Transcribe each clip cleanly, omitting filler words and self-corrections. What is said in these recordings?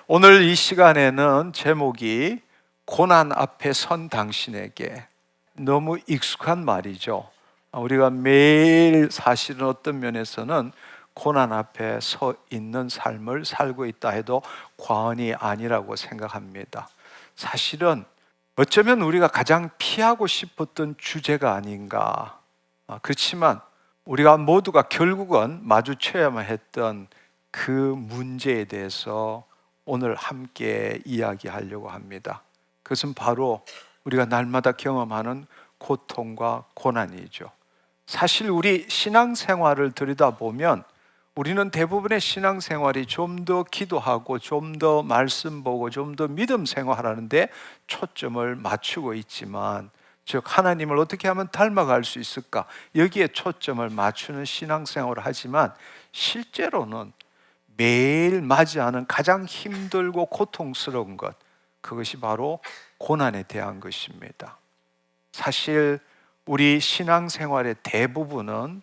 오늘 이 시간에는 제목이 고난 앞에 선 당신에게. 너무 익숙한 말이죠. 우리가 매일 사실은 어떤 면에서는 고난 앞에 서 있는 삶을 살고 있다 해도 과언이 아니라고 생각합니다. 사실은 어쩌면 우리가 가장 피하고 싶었던 주제가 아닌가. 그렇지만 우리가 모두가 결국은 마주쳐야만 했던 그 문제에 대해서 오늘 함께 이야기하려고 합니다. 그것은 바로 우리가 날마다 경험하는 고통과 고난이죠. 사실 우리 신앙생활을 들여다보면 우리는 대부분의 신앙생활이 좀 더 기도하고 좀 더 말씀 보고 좀 더 믿음 생활하는데 초점을 맞추고 있지만, 즉 하나님을 어떻게 하면 닮아갈 수 있을까, 여기에 초점을 맞추는 신앙생활을 하지만 실제로는 매일 맞이하는 가장 힘들고 고통스러운 것, 그것이 바로 고난에 대한 것입니다. 사실 우리 신앙생활의 대부분은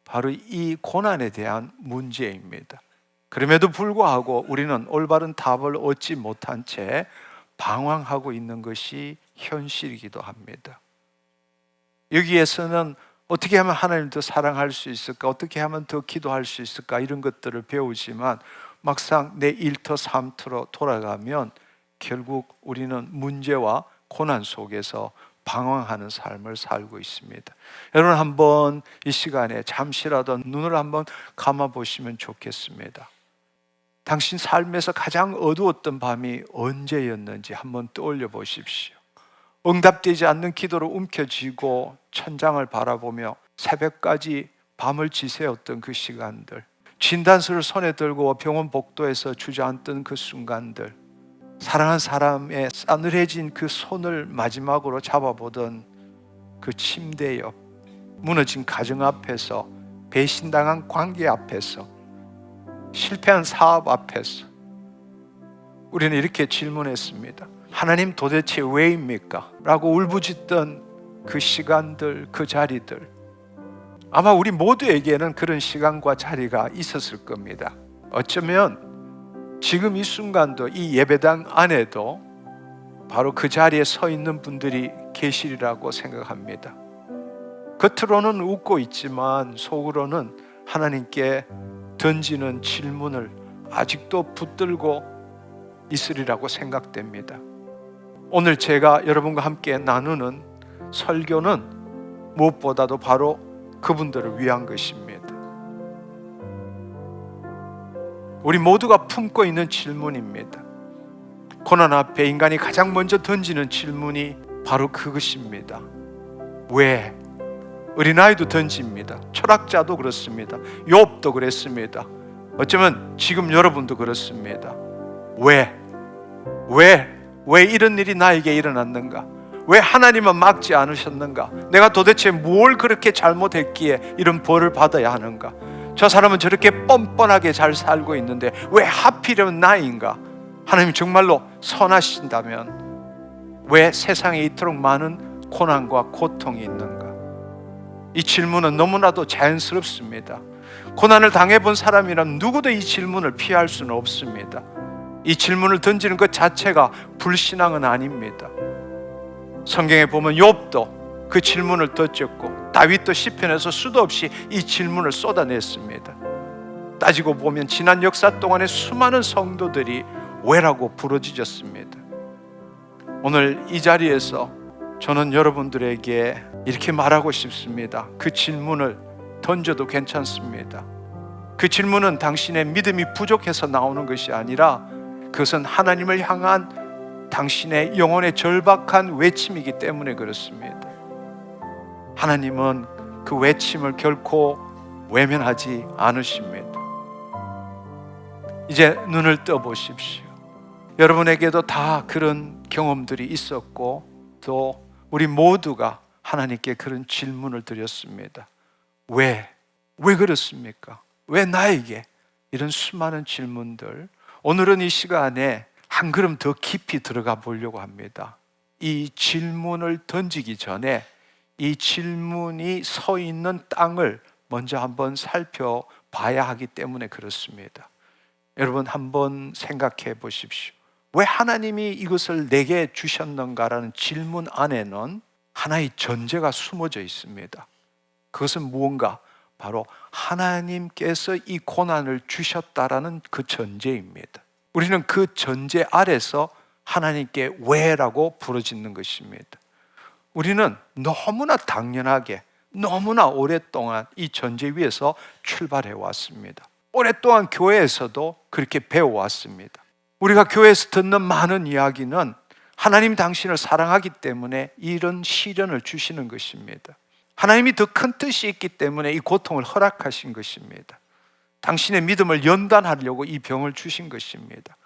바로 이 고난에 대한 문제입니다. 그럼에도 불구하고 우리는 올바른 답을 얻지 못한 채 방황하고 있는 것이 현실이기도 합니다. 여기에서는 어떻게 하면 하나님을 더 사랑할 수 있을까? 어떻게 하면 더 기도할 수 있을까? 이런 것들을 배우지만 막상 내 일터 삼터로 돌아가면 결국 우리는 문제와 고난 속에서 방황하는 삶을 살고 있습니다. 여러분, 한번 이 시간에 잠시라도 눈을 한번 감아 보시면 좋겠습니다. 당신 삶에서 가장 어두웠던 밤이 언제였는지 한번 떠올려 보십시오. 응답되지 않는 기도로 움켜쥐고 천장을 바라보며 새벽까지 밤을 지새웠던 그 시간들, 진단서를 손에 들고 병원 복도에서 주저앉던 그 순간들, 사랑한 사람의 싸늘해진 그 손을 마지막으로 잡아보던 그 침대 옆, 무너진 가정 앞에서, 배신당한 관계 앞에서, 실패한 사업 앞에서 우리는 이렇게 질문했습니다. 하나님 도대체 왜입니까? 라고 울부짖던 그 시간들, 그 자리들, 아마 우리 모두에게는 그런 시간과 자리가 있었을 겁니다. 어쩌면 지금 이 순간도 이 예배당 안에도 바로 그 자리에 서 있는 분들이 계시리라고 생각합니다. 겉으로는 웃고 있지만 속으로는 하나님께 던지는 질문을 아직도 붙들고 있으리라고 생각됩니다. 오늘 제가 여러분과 함께 나누는 설교는 무엇보다도 바로 그분들을 위한 것입니다. 우리 모두가 품고 있는 질문입니다. 고난 앞에 인간이 가장 먼저 던지는 질문이 바로 그것입니다. 왜? 어린아이도 던집니다. 철학자도 그렇습니다. 욥도 그랬습니다. 어쩌면 지금 여러분도 그렇습니다. 왜? 왜 이런 일이 나에게 일어났는가? 왜 하나님은 막지 않으셨는가? 내가 도대체 뭘 그렇게 잘못했기에 이런 벌을 받아야 하는가? 저 사람은 저렇게 뻔뻔하게 잘 살고 있는데 왜 하필이면 나인가? 하나님 정말로 선하신다면 왜 세상에 이토록 많은 고난과 고통이 있는가? 이 질문은 너무나도 자연스럽습니다. 고난을 당해본 사람이라면 누구도 이 질문을 피할 수는 없습니다. 이 질문을 던지는 것 자체가 불신앙은 아닙니다. 성경에 보면 욥도 그 질문을 던졌고 다윗도 시편에서 수도 없이 이 질문을 쏟아냈습니다. 따지고 보면 지난 역사 동안에 수많은 성도들이 왜라고 부르짖었습니다. 오늘 이 자리에서 저는 여러분들에게 이렇게 말하고 싶습니다. 그 질문을 던져도 괜찮습니다. 그 질문은 당신의 믿음이 부족해서 나오는 것이 아니라 그것은 하나님을 향한 당신의 영혼의 절박한 외침이기 때문에 그렇습니다. 하나님은 그 외침을 결코 외면하지 않으십니다. 이제 눈을 떠 보십시오. 여러분에게도 다 그런 경험들이 있었고 또 우리 모두가 하나님께 그런 질문을 드렸습니다. 왜 그렇습니까? 왜 나에게? 이런 수많은 질문들, 오늘은 이 시간에 한 걸음 더 깊이 들어가 보려고 합니다. 이 질문을 던지기 전에 이 질문이 서 있는 땅을 먼저 한번 살펴봐야 하기 때문에 그렇습니다. 여러분 한번 생각해 보십시오. 왜 하나님이 이것을 내게 주셨는가라는 질문 안에는 하나의 전제가 숨어져 있습니다. 그것은 무언가? 바로 하나님께서 이 고난을 주셨다라는 그 전제입니다. 우리는 그 전제 아래서 하나님께 왜라고 부르짖는 것입니다. 우리는 너무나 당연하게 너무나 오랫동안 이 전제 위에서 출발해 왔습니다. 오랫동안 교회에서도 그렇게 배워왔습니다. 우리가 교회에서 듣는 많은 이야기는 하나님 당신을 사랑하기 때문에 이런 시련을 주시는 것입니다. 하나님이 더 큰 뜻이 있기 때문에 이 고통을 허락하신 것입니다. 당신의 믿음을 연단하려고 이 병을 주신 것입니다.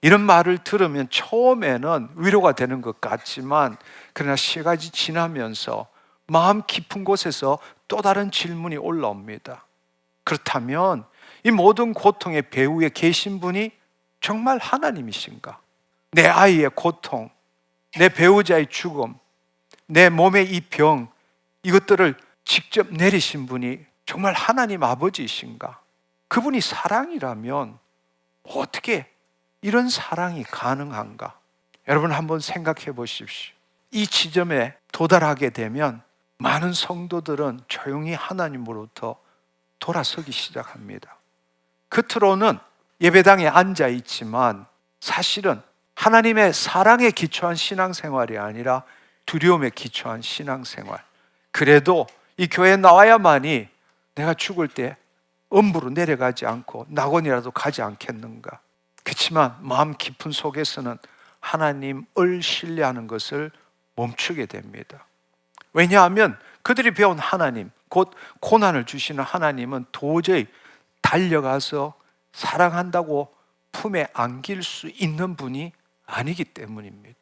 이런 말을 들으면 처음에는 위로가 되는 것 같지만, 그러나 시간이 지나면서 마음 깊은 곳에서 또 다른 질문이 올라옵니다. 그렇다면 이 모든 고통의 배후에 계신 분이 정말 하나님이신가? 내 아이의 고통, 내 배우자의 죽음, 내 몸의 이 병, 이것들을 직접 내리신 분이 정말 하나님 아버지이신가? 그분이 사랑이라면 어떻게 이런 사랑이 가능한가? 여러분 한번 생각해 보십시오. 이 지점에 도달하게 되면 많은 성도들은 조용히 하나님으로부터 돌아서기 시작합니다. 겉으로는 예배당에 앉아 있지만 사실은 하나님의 사랑에 기초한 신앙생활이 아니라 두려움에 기초한 신앙생활. 그래도 이 교회에 나와야만이 내가 죽을 때 음부로 내려가지 않고 낙원이라도 가지 않겠는가. 그렇지만 마음 깊은 속에서는 하나님을 신뢰하는 것을 멈추게 됩니다. 왜냐하면 그들이 배운 하나님, 곧 고난을 주시는 하나님은 도저히 달려가서 사랑한다고 품에 안길 수 있는 분이 아니기 때문입니다.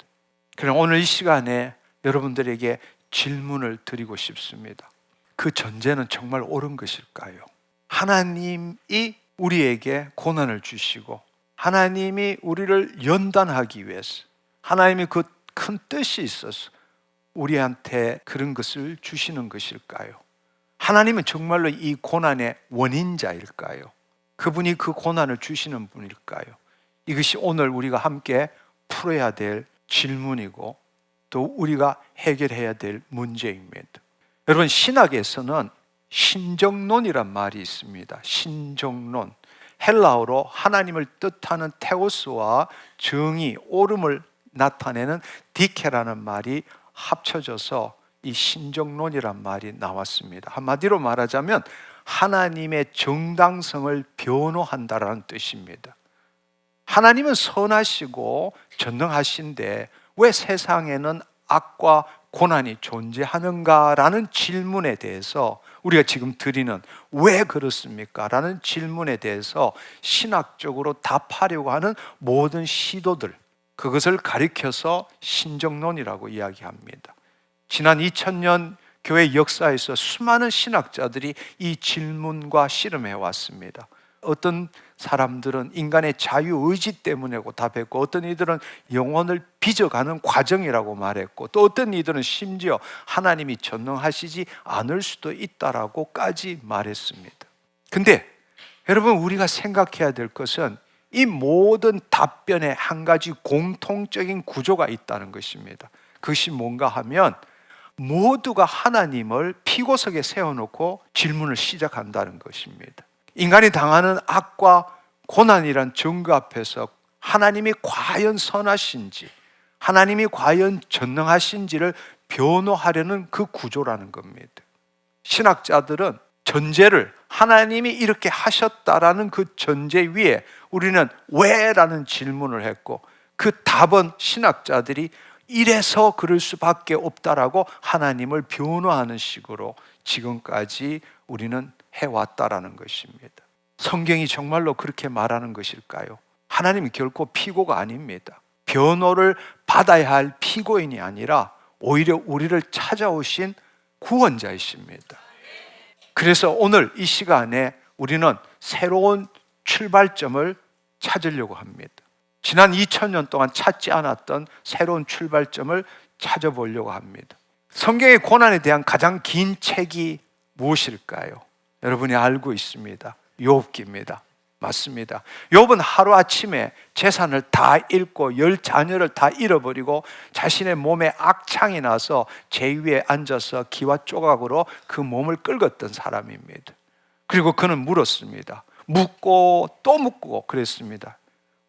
그럼 오늘 이 시간에 여러분들에게 질문을 드리고 싶습니다. 그 전제는 정말 옳은 것일까요? 하나님이 우리에게 고난을 주시고 하나님이 우리를 연단하기 위해서, 하나님이 그 큰 뜻이 있어서 우리한테 그런 것을 주시는 것일까요? 하나님은 정말로 이 고난의 원인자일까요? 그분이 그 고난을 주시는 분일까요? 이것이 오늘 우리가 함께 풀어야 될 질문이고 또 우리가 해결해야 될 문제입니다. 여러분, 신학에서는 신정론이란 말이 있습니다. 신정론. 헬라어로 하나님을 뜻하는 테오스와 정의, 옳음을 나타내는 디케라는 말이 합쳐져서 이 신정론이란 말이 나왔습니다. 한마디로 말하자면 하나님의 정당성을 변호한다라는 뜻입니다. 하나님은 선하시고 전능하신데 왜 세상에는 악과 고난이 존재하는가라는 질문에 대해서 우리가 지금 드리는 왜 그렇습니까? 라는 질문에 대해서 신학적으로 답하려고 하는 모든 시도들, 그것을 가리켜서 신정론이라고 이야기합니다. 지난 2000년 교회 역사에서 수많은 신학자들이 이 질문과 씨름해 왔습니다. 어떤 사람들은 인간의 자유의지 때문이라고 답했고, 어떤 이들은 영혼을 빚어가는 과정이라고 말했고, 또 어떤 이들은 심지어 하나님이 전능하시지 않을 수도 있다라고까지 말했습니다. 근데 여러분, 우리가 생각해야 될 것은 이 모든 답변에 한 가지 공통적인 구조가 있다는 것입니다. 그것이 뭔가 하면 모두가 하나님을 피고석에 세워놓고 질문을 시작한다는 것입니다. 인간이 당하는 악과 고난이란 증거 앞에서 하나님이 과연 선하신지, 하나님이 과연 전능하신지를 변호하려는 그 구조라는 겁니다. 신학자들은 전제를 하나님이 이렇게 하셨다라는 그 전제 위에 우리는 왜? 라는 질문을 했고, 그 답은 신학자들이 이래서 그럴 수밖에 없다라고 하나님을 변호하는 식으로 지금까지 우리는 해왔다라는 것입니다. 성경이 정말로 그렇게 말하는 것일까요? 하나님은 결코 피고가 아닙니다. 변호를 받아야 할 피고인이 아니라 오히려 우리를 찾아오신 구원자이십니다. 그래서 오늘 이 시간에 우리는 새로운 출발점을 찾으려고 합니다. 지난 2000년 동안 찾지 않았던 새로운 출발점을 찾아보려고 합니다. 성경의 고난에 대한 가장 긴 책이 무엇일까요? 여러분이 알고 있습니다. 욥기입니다. 맞습니다. 욥은 하루아침에 재산을 다 잃고 10자녀를 다 잃어버리고 자신의 몸에 악창이 나서 제 위에 앉아서 기와 조각으로 그 몸을 긁었던 사람입니다. 그리고 그는 물었습니다. 묻고 또 묻고 그랬습니다.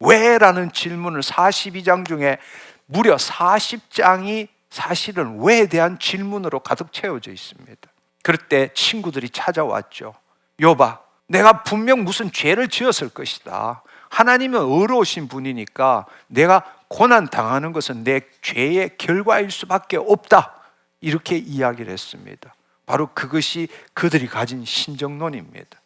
왜? 라는 질문을 42장 중에 무려 40장이 사실은 왜에 대한 질문으로 가득 채워져 있습니다. 그럴 때 친구들이 찾아왔죠. 욥아, 내가 분명 무슨 죄를 지었을 것이다. 하나님은 의로우신 분이니까 내가 고난 당하는 것은 내 죄의 결과일 수밖에 없다. 이렇게 이야기를 했습니다. 바로 그것이 그들이 가진 신정론입니다.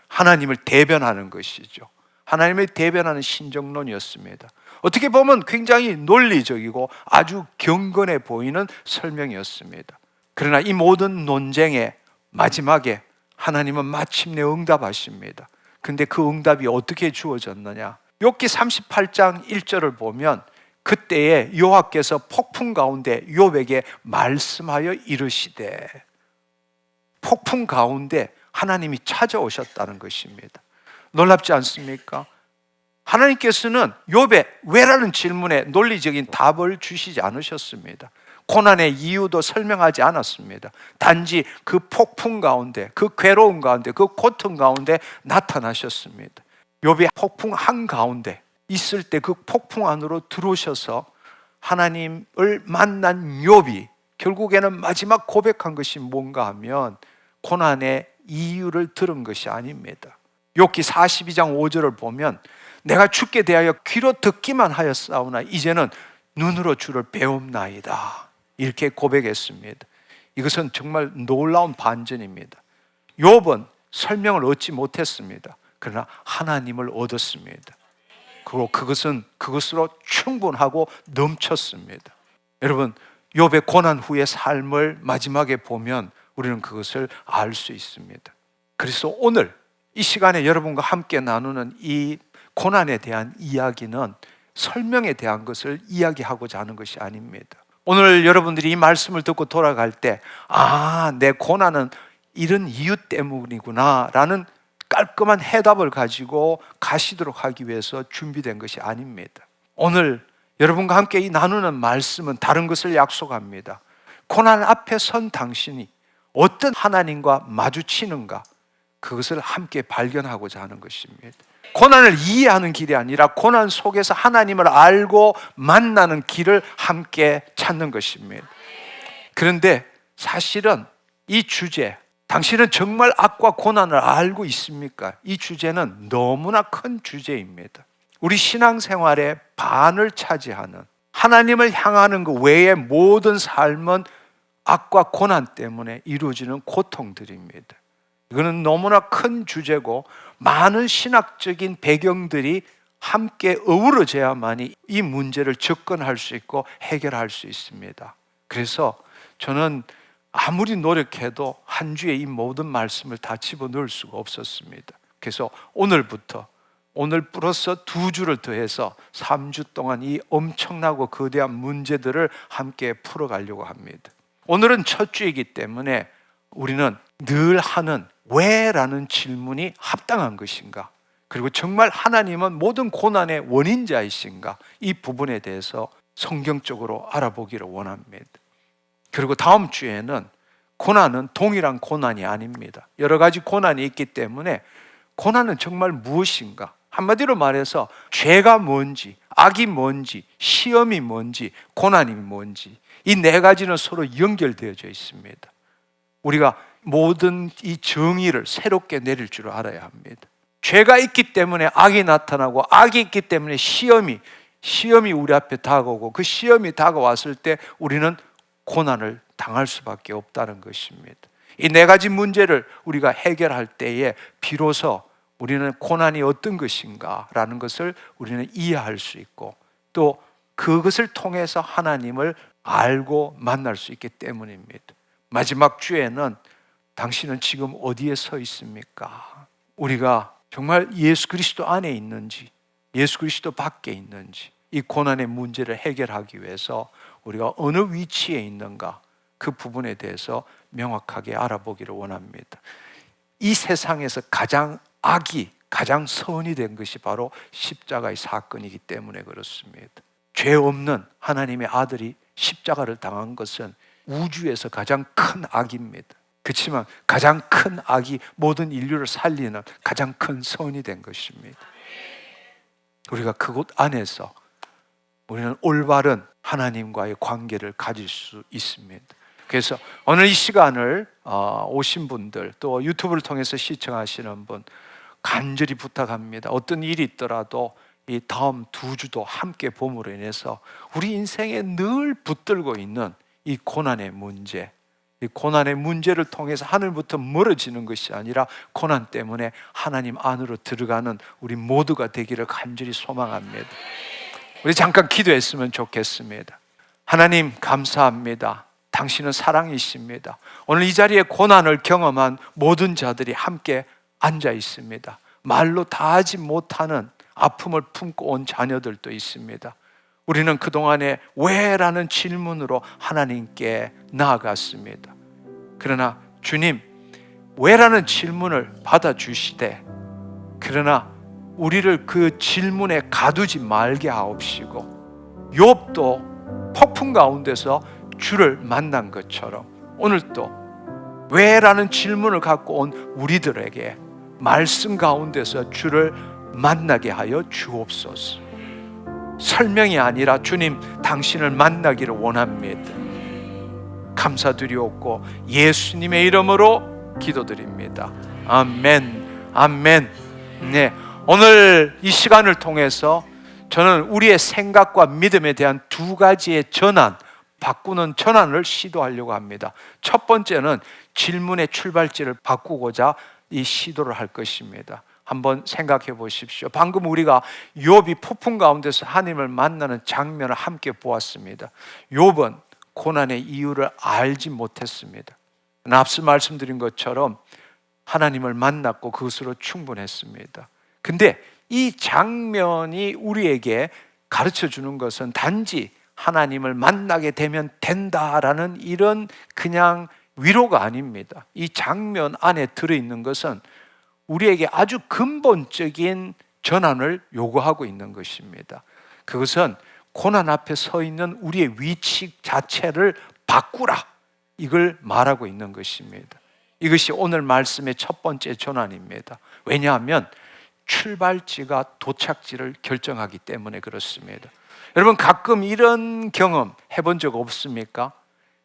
하나님을 대변하는 것이죠. 하나님을 대변하는 신정론이었습니다. 어떻게 보면 굉장히 논리적이고 아주 경건해 보이는 설명이었습니다. 그러나 이 모든 논쟁의 마지막에 하나님은 마침내 응답하십니다. 근데 그 응답이 어떻게 주어졌느냐? 욥기 38장 1절을 보면 그때에 여호와께서 폭풍 가운데 욥에게 말씀하여 이르시되, 폭풍 가운데 하나님이 찾아오셨다는 것입니다. 놀랍지 않습니까? 하나님께서는 욥의 왜라는 질문에 논리적인 답을 주시지 않으셨습니다. 고난의 이유도 설명하지 않았습니다. 단지 그 폭풍 가운데, 그 괴로움 가운데, 그 고통 가운데 나타나셨습니다. 욥이 폭풍 한가운데 있을 때 그 폭풍 안으로 들어오셔서 하나님을 만난 욥이 결국에는 마지막 고백한 것이 뭔가 하면 고난의 이유를 들은 것이 아닙니다. 욥기 42장 5절을 보면 내가 주께 대하여 귀로 듣기만 하였사오나 이제는 눈으로 주를 배움나이다. 이렇게 고백했습니다. 이것은 정말 놀라운 반전입니다. 욥은 설명을 얻지 못했습니다. 그러나 하나님을 얻었습니다. 그리고 그것으로 충분하고 넘쳤습니다. 여러분, 욥의 고난 후의 삶을 마지막에 보면 우리는 그것을 알 수 있습니다. 그래서 오늘 이 시간에 여러분과 함께 나누는 이 고난에 대한 이야기는 설명에 대한 것을 이야기하고자 하는 것이 아닙니다. 오늘 여러분들이 이 말씀을 듣고 돌아갈 때 내 고난은 이런 이유 때문이구나 라는 깔끔한 해답을 가지고 가시도록 하기 위해서 준비된 것이 아닙니다. 오늘 여러분과 함께 이 나누는 말씀은 다른 것을 약속합니다. 고난 앞에 선 당신이 어떤 하나님과 마주치는가, 그것을 함께 발견하고자 하는 것입니다. 고난을 이해하는 길이 아니라 고난 속에서 하나님을 알고 만나는 길을 함께 찾는 것입니다. 그런데 사실은 이 주제, 당신은 정말 악과 고난을 알고 있습니까? 이 주제는 너무나 큰 주제입니다. 우리 신앙생활의 반을 차지하는, 하나님을 향하는 그 외의 모든 삶은 악과 고난 때문에 이루어지는 고통들입니다. 이거는 너무나 큰 주제고 많은 신학적인 배경들이 함께 어우러져야만이 이 문제를 접근할 수 있고 해결할 수 있습니다. 그래서 저는 아무리 노력해도 한 주에 이 모든 말씀을 다 집어넣을 수가 없었습니다. 그래서 오늘부터, 오늘 플러스 2주를 더해서 3주 동안 이 엄청나고 거대한 문제들을 함께 풀어가려고 합니다. 오늘은 첫 주이기 때문에 우리는 늘 하는 왜라는 질문이 합당한 것인가, 그리고 정말 하나님은 모든 고난의 원인자이신가, 이 부분에 대해서 성경적으로 알아보기를 원합니다. 그리고 다음 주에는 고난은 동일한 고난이 아닙니다. 여러 가지 고난이 있기 때문에 고난은 정말 무엇인가, 한마디로 말해서 죄가 뭔지, 악이 뭔지, 시험이 뭔지, 고난이 뭔지, 이 네 가지는 서로 연결되어져 있습니다. 우리가 모든 이 정의를 새롭게 내릴 줄 알아야 합니다. 죄가 있기 때문에 악이 나타나고, 악이 있기 때문에 시험이 우리 앞에 다가오고, 그 시험이 다가왔을 때 우리는 고난을 당할 수밖에 없다는 것입니다. 이 네 가지 문제를 우리가 해결할 때에 비로소 우리는 고난이 어떤 것인가 라는 것을 우리는 이해할 수 있고, 또 그것을 통해서 하나님을 알고 만날 수 있기 때문입니다. 마지막 주에는 당신은 지금 어디에 서 있습니까? 우리가 정말 예수 그리스도 안에 있는지, 예수 그리스도 밖에 있는지, 이 고난의 문제를 해결하기 위해서 우리가 어느 위치에 있는가, 그 부분에 대해서 명확하게 알아보기를 원합니다. 이 세상에서 가장 가장 선이 된 것이 바로 십자가의 사건이기 때문에 그렇습니다. 죄 없는 하나님의 아들이 십자가를 당한 것은 우주에서 가장 큰 악입니다. 그렇지만 가장 큰 악이 모든 인류를 살리는 가장 큰 선이 된 것입니다. 우리가 그곳 안에서 우리는 올바른 하나님과의 관계를 가질 수 있습니다. 그래서 오늘 이 시간을 오신 분들, 또 유튜브를 통해서 시청하시는 분 간절히 부탁합니다. 어떤 일이 있더라도 이 다음 2주도 함께 봄으로 인해서 우리 인생에 늘 붙들고 있는 이 고난의 문제, 이 고난의 문제를 통해서 하늘부터 멀어지는 것이 아니라 고난 때문에 하나님 안으로 들어가는 우리 모두가 되기를 간절히 소망합니다. 우리 잠깐 기도했으면 좋겠습니다. 하나님 감사합니다. 당신은 사랑이십니다. 오늘 이 자리에 고난을 경험한 모든 자들이 함께 앉아 있습니다. 말로 다 하지 못하는 아픔을 품고 온 자녀들도 있습니다. 우리는 그동안에 왜? 라는 질문으로 하나님께 나아갔습니다. 그러나 주님, 왜? 라는 질문을 받아주시되, 그러나 우리를 그 질문에 가두지 말게 하옵시고, 욥도 폭풍 가운데서 주를 만난 것처럼 오늘도 왜? 라는 질문을 갖고 온 우리들에게 말씀 가운데서 주를 만나게 하여 주옵소서. 설명이 아니라 주님 당신을 만나기를 원합니다. 감사드리옵고 예수님의 이름으로 기도드립니다. 아멘. 아멘. 네, 오늘 이 시간을 통해서 저는 우리의 생각과 믿음에 대한 2가지의 전환, 바꾸는 전환을 시도하려고 합니다. 첫 번째는 질문의 출발지를 바꾸고자 이 시도를 할 것입니다. 한번 생각해 보십시오. 방금 우리가 욥이 폭풍 가운데서 하나님을 만나는 장면을 함께 보았습니다. 욥은 고난의 이유를 알지 못했습니다. 앞서 말씀드린 것처럼 하나님을 만났고 그것으로 충분했습니다. 근데 이 장면이 우리에게 가르쳐 주는 것은 단지 하나님을 만나게 되면 된다라는 이런 그냥 위로가 아닙니다. 이 장면 안에 들어있는 것은 우리에게 아주 근본적인 전환을 요구하고 있는 것입니다. 그것은 고난 앞에 서 있는 우리의 위치 자체를 바꾸라, 이걸 말하고 있는 것입니다. 이것이 오늘 말씀의 첫 번째 전환입니다. 왜냐하면 출발지가 도착지를 결정하기 때문에 그렇습니다. 여러분, 가끔 이런 경험 해본 적 없습니까?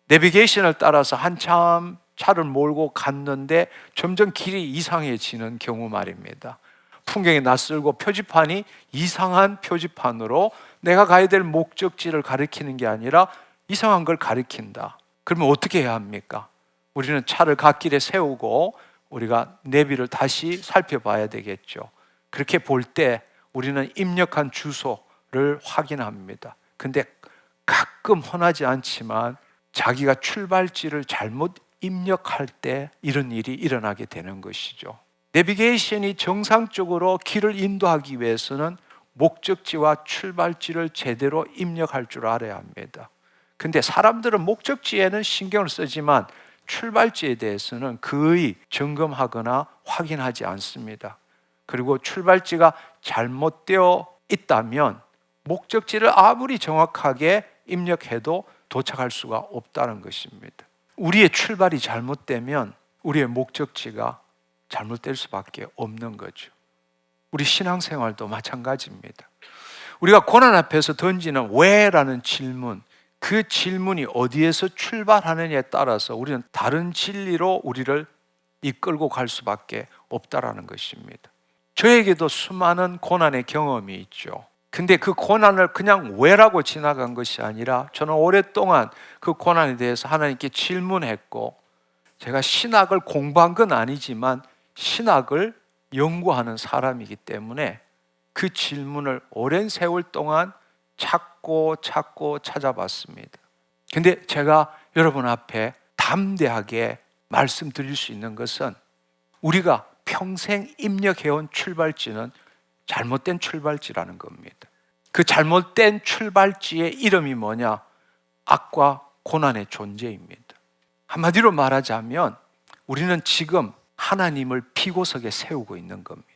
내비게이션을 따라서 한참 차를 몰고 갔는데 점점 길이 이상해지는 경우 말입니다. 풍경이 낯설고 표지판이 이상한 표지판으로 내가 가야 될 목적지를 가리키는 게 아니라 이상한 걸 가리킨다. 그러면 어떻게 해야 합니까? 우리는 차를 갓길에 세우고 우리가 내비를 다시 살펴봐야 되겠죠. 그렇게 볼 때 우리는 입력한 주소를 확인합니다. 근데 가끔 흔하지 않지만 자기가 출발지를 잘못 입력할 때 이런 일이 일어나게 되는 것이죠. 내비게이션이 정상적으로 길을 인도하기 위해서는 목적지와 출발지를 제대로 입력할 줄 알아야 합니다. 근데 사람들은 목적지에는 신경을 쓰지만 출발지에 대해서는 거의 점검하거나 확인하지 않습니다. 그리고 출발지가 잘못되어 있다면 목적지를 아무리 정확하게 입력해도 도착할 수가 없다는 것입니다. 우리의 출발이 잘못되면 우리의 목적지가 잘못될 수밖에 없는 거죠. 우리 신앙생활도 마찬가지입니다. 우리가 고난 앞에서 던지는 왜? 라는 질문, 그 질문이 어디에서 출발하느냐에 따라서 우리는 다른 진리로 우리를 이끌고 갈 수밖에 없다라는 것입니다. 저에게도 수많은 고난의 경험이 있죠. 근데 그 고난을 그냥 왜라고 지나간 것이 아니라 저는 오랫동안 그 고난에 대해서 하나님께 질문했고, 제가 신학을 공부한 건 아니지만 신학을 연구하는 사람이기 때문에 그 질문을 오랜 세월 동안 찾고 찾아봤습니다. 근데 제가 여러분 앞에 담대하게 말씀드릴 수 있는 것은 우리가 평생 입력해온 출발지는 잘못된 출발지라는 겁니다. 그 잘못된 출발지의 이름이 뭐냐? 악과 고난의 존재입니다. 한마디로 말하자면 우리는 지금 하나님을 피고석에 세우고 있는 겁니다.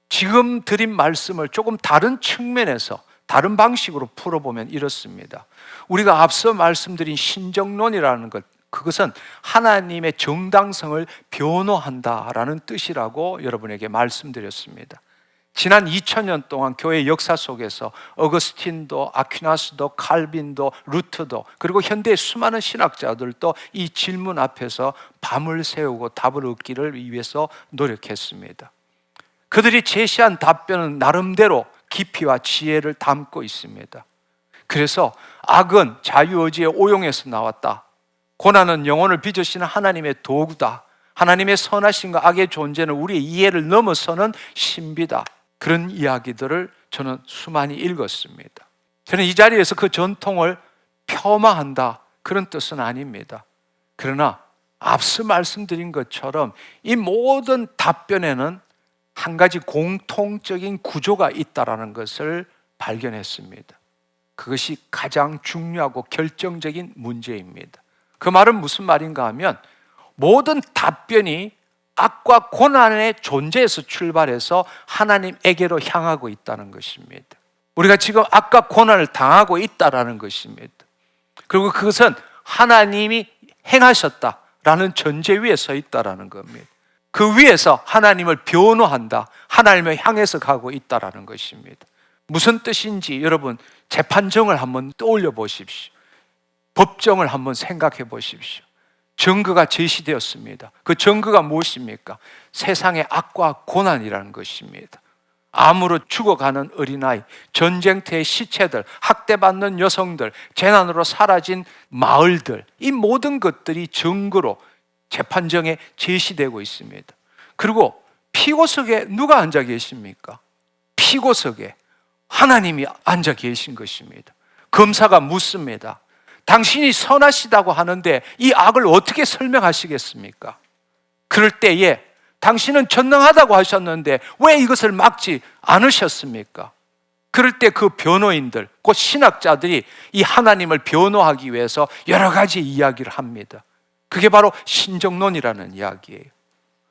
지금 드린 말씀을 조금 다른 측면에서 다른 방식으로 풀어보면 이렇습니다. 우리가 앞서 말씀드린 신정론이라는 것, 그것은 하나님의 정당성을 변호한다라는 뜻이라고 여러분에게 말씀드렸습니다. 지난 2000년 동안 교회 역사 속에서 어거스틴도, 아퀴나스도, 칼빈도, 루터도, 그리고 현대의 수많은 신학자들도 이 질문 앞에서 밤을 새우고 답을 얻기를 위해서 노력했습니다. 그들이 제시한 답변은 나름대로 깊이와 지혜를 담고 있습니다. 그래서 악은 자유의지의 오용에서 나왔다. 고난은 영혼을 빚으시는 하나님의 도구다. 하나님의 선하심과 악의 존재는 우리의 이해를 넘어서는 신비다. 그런 이야기들을 저는 수많이 읽었습니다. 저는 이 자리에서 그 전통을 폄하한다, 그런 뜻은 아닙니다. 그러나 앞서 말씀드린 것처럼 이 모든 답변에는 한 가지 공통적인 구조가 있다는 것을 발견했습니다. 그것이 가장 중요하고 결정적인 문제입니다. 그 말은 무슨 말인가 하면 모든 답변이 악과 고난의 존재에서 출발해서 하나님에게로 향하고 있다는 것입니다. 우리가 지금 악과 고난을 당하고 있다는 것입니다. 그리고 그것은 하나님이 행하셨다라는 전제 위에 서 있다는 겁니다. 그 위에서 하나님을 변호한다, 하나님을 향해서 가고 있다는 것입니다. 무슨 뜻인지 여러분 재판정을 한번 떠올려 보십시오. 법정을 한번 생각해 보십시오. 증거가 제시되었습니다. 그 증거가 무엇입니까? 세상의 악과 고난이라는 것입니다. 암으로 죽어가는 어린아이, 전쟁터의 시체들, 학대받는 여성들, 재난으로 사라진 마을들, 이 모든 것들이 증거로 재판정에 제시되고 있습니다. 그리고 피고석에 누가 앉아 계십니까? 피고석에 하나님이 앉아 계신 것입니다. 검사가 묻습니다. 당신이 선하시다고 하는데 이 악을 어떻게 설명하시겠습니까? 그럴 때에 당신은 전능하다고 하셨는데 왜 이것을 막지 않으셨습니까? 그럴 때 그 변호인들, 곧 신학자들이 이 하나님을 변호하기 위해서 여러 가지 이야기를 합니다. 그게 바로 신정론이라는 이야기예요.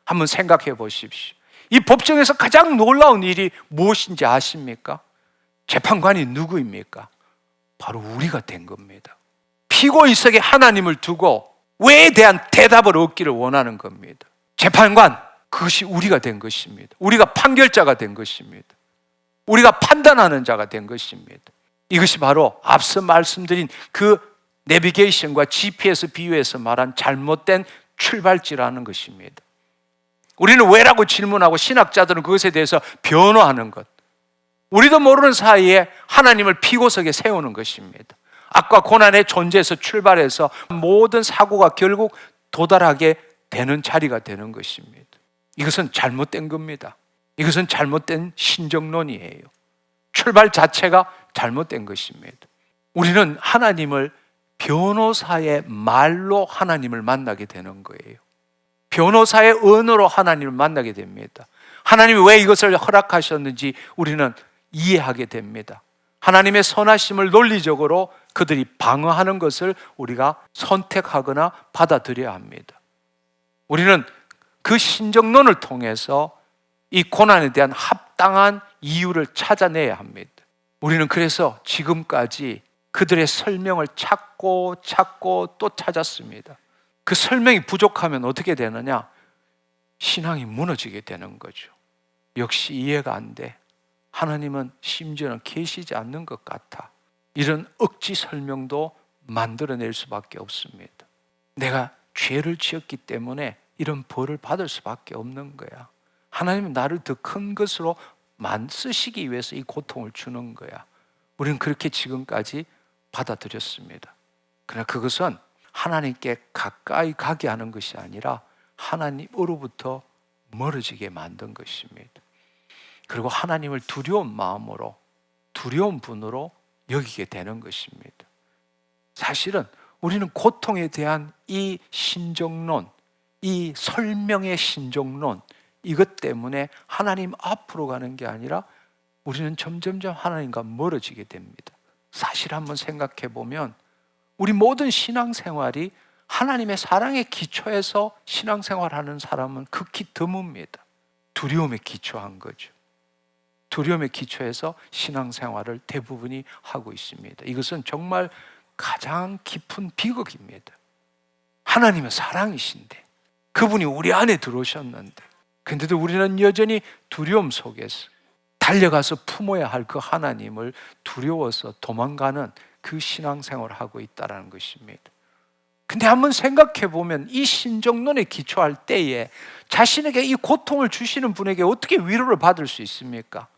한번 생각해 보십시오. 이 법정에서 가장 놀라운 일이 무엇인지 아십니까? 재판관이 누구입니까? 바로 우리가 된 겁니다. 피고인석에 하나님을 두고 왜에 대한 대답을 얻기를 원하는 겁니다. 재판관, 그것이 우리가 된 것입니다. 우리가 판결자가 된 것입니다. 우리가 판단하는 자가 된 것입니다. 이것이 바로 앞서 말씀드린 그 내비게이션과 GPS 비유에서 말한 잘못된 출발지라는 것입니다. 우리는 왜라고 질문하고 신학자들은 그것에 대해서 변호하는 것, 우리도 모르는 사이에 하나님을 피고석에 세우는 것입니다. 악과 고난의 존재에서 출발해서 모든 사고가 결국 도달하게 되는 자리가 되는 것입니다. 이것은 잘못된 겁니다. 이것은 잘못된 신정론이에요. 출발 자체가 잘못된 것입니다. 우리는 하나님을 변호사의 말로 하나님을 만나게 되는 거예요. 변호사의 언어로 하나님을 만나게 됩니다. 하나님이 왜 이것을 허락하셨는지 우리는 이해하게 됩니다. 하나님의 선하심을 논리적으로 그들이 방어하는 것을 우리가 선택하거나 받아들여야 합니다. 우리는 그 신정론을 통해서 이 고난에 대한 합당한 이유를 찾아내야 합니다. 우리는 그래서 지금까지 그들의 설명을 찾고 또 찾았습니다. 그 설명이 부족하면 어떻게 되느냐? 신앙이 무너지게 되는 거죠. 역시 이해가 안 돼. 하나님은 심지어는 계시지 않는 것 같아. 이런 억지 설명도 만들어낼 수밖에 없습니다. 내가 죄를 지었기 때문에 이런 벌을 받을 수밖에 없는 거야. 하나님은 나를 더 큰 것으로 쓰시기 위해서 이 고통을 주는 거야. 우리는 그렇게 지금까지 받아들였습니다. 그러나 그것은 하나님께 가까이 가게 하는 것이 아니라 하나님으로부터 멀어지게 만든 것입니다. 그리고 하나님을 두려운 마음으로, 두려운 분으로 여기게 되는 것입니다. 사실은 우리는 고통에 대한 이 신정론, 이 설명의 신정론, 이것 때문에 하나님 앞으로 가는 게 아니라 우리는 점점점 하나님과 멀어지게 됩니다. 사실 한번 생각해 보면 우리 모든 신앙생활이 하나님의 사랑의 기초에서 신앙생활하는 사람은 극히 드뭅니다. 두려움에 기초한 거죠. 두려움에 기초해서 신앙생활을 대부분이 하고 있습니다. 이것은 정말 가장 깊은 비극입니다. 하나님은 사랑이신데, 그분이 우리 안에 들어오셨는데, 근데도 우리는 여전히 두려움 속에서 달려가서 품어야 할 그 하나님을 두려워서 도망가는 그 신앙생활을 하고 있다는 것입니다. 근데 한번 생각해 보면 이 신정론에 기초할 때에 자신에게 이 고통을 주시는 분에게 어떻게 위로를 받을 수 있습니까?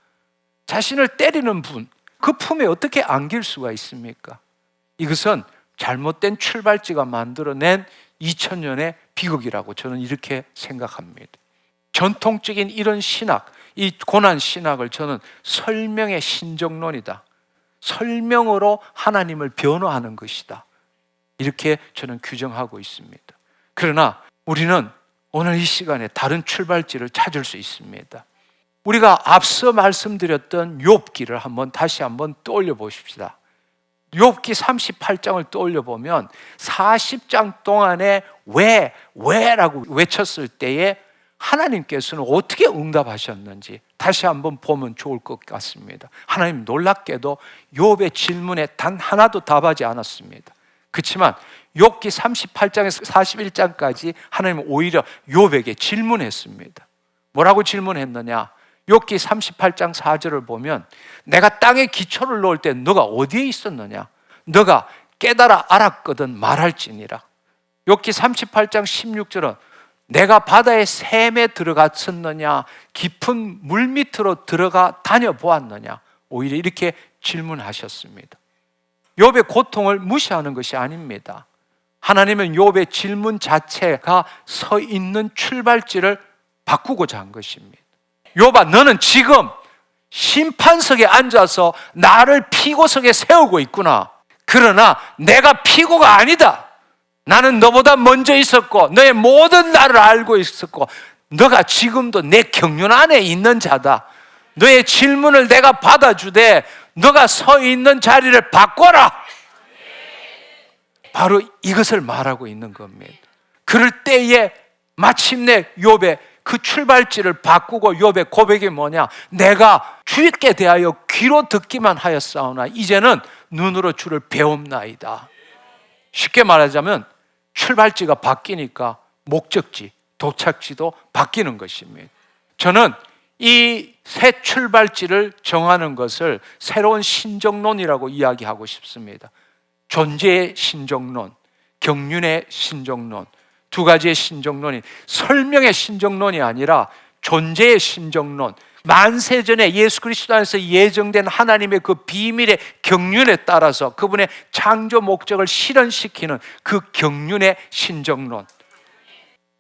자신을 때리는 분, 그 품에 어떻게 안길 수가 있습니까? 이것은 잘못된 출발지가 만들어낸 2000년의 비극이라고 저는 이렇게 생각합니다. 전통적인 이런 신학, 이 고난 신학을 저는 설명의 신정론이다, 설명으로 하나님을 변호하는 것이다, 이렇게 저는 규정하고 있습니다. 그러나 우리는 오늘 이 시간에 다른 출발지를 찾을 수 있습니다. 우리가 앞서 말씀드렸던 욥기를 다시 한번 떠올려 보십시다. 욥기 38장을 떠올려 보면 40장 동안에 왜라고 외쳤을 때에 하나님께서는 어떻게 응답하셨는지 다시 한번 보면 좋을 것 같습니다. 하나님 놀랍게도 욥의 질문에 단 하나도 답하지 않았습니다. 그렇지만 욥기 38장에서 41장까지 하나님은 오히려 욥에게 질문했습니다. 뭐라고 질문했느냐? 욥기 38장 4절을 보면 내가 땅에 기초를 놓을 때 너가 어디에 있었느냐? 너가 깨달아 알았거든 말할지니라. 욥기 38장 16절은 내가 바다의 샘에 들어갔었느냐? 깊은 물 밑으로 들어가 다녀보았느냐? 오히려 이렇게 질문하셨습니다. 욥의 고통을 무시하는 것이 아닙니다. 하나님은 욥의 질문 자체가 서 있는 출발지를 바꾸고자 한 것입니다. 욥아, 너는 지금 심판석에 앉아서 나를 피고석에 세우고 있구나. 그러나 내가 피고가 아니다. 나는 너보다 먼저 있었고 너의 모든 날을 알고 있었고 너가 지금도 내 경륜 안에 있는 자다. 너의 질문을 내가 받아주되 너가 서 있는 자리를 바꿔라. 바로 이것을 말하고 있는 겁니다. 그럴 때에 마침내 욥의 그 출발지를 바꾸고 욥의 고백이 뭐냐? 내가 주께 대하여 귀로 듣기만 하였사오나 이제는 눈으로 주를 배움나이다. 쉽게 말하자면 출발지가 바뀌니까 목적지, 도착지도 바뀌는 것입니다. 저는 이 새 출발지를 정하는 것을 새로운 신정론이라고 이야기하고 싶습니다. 존재의 신정론, 경륜의 신정론, 두 가지의 신정론이 설명의 신정론이 아니라 존재의 신정론, 만세전에 예수 그리스도 안에서 예정된 하나님의 그 비밀의 경륜에 따라서 그분의 창조 목적을 실현시키는 그 경륜의 신정론.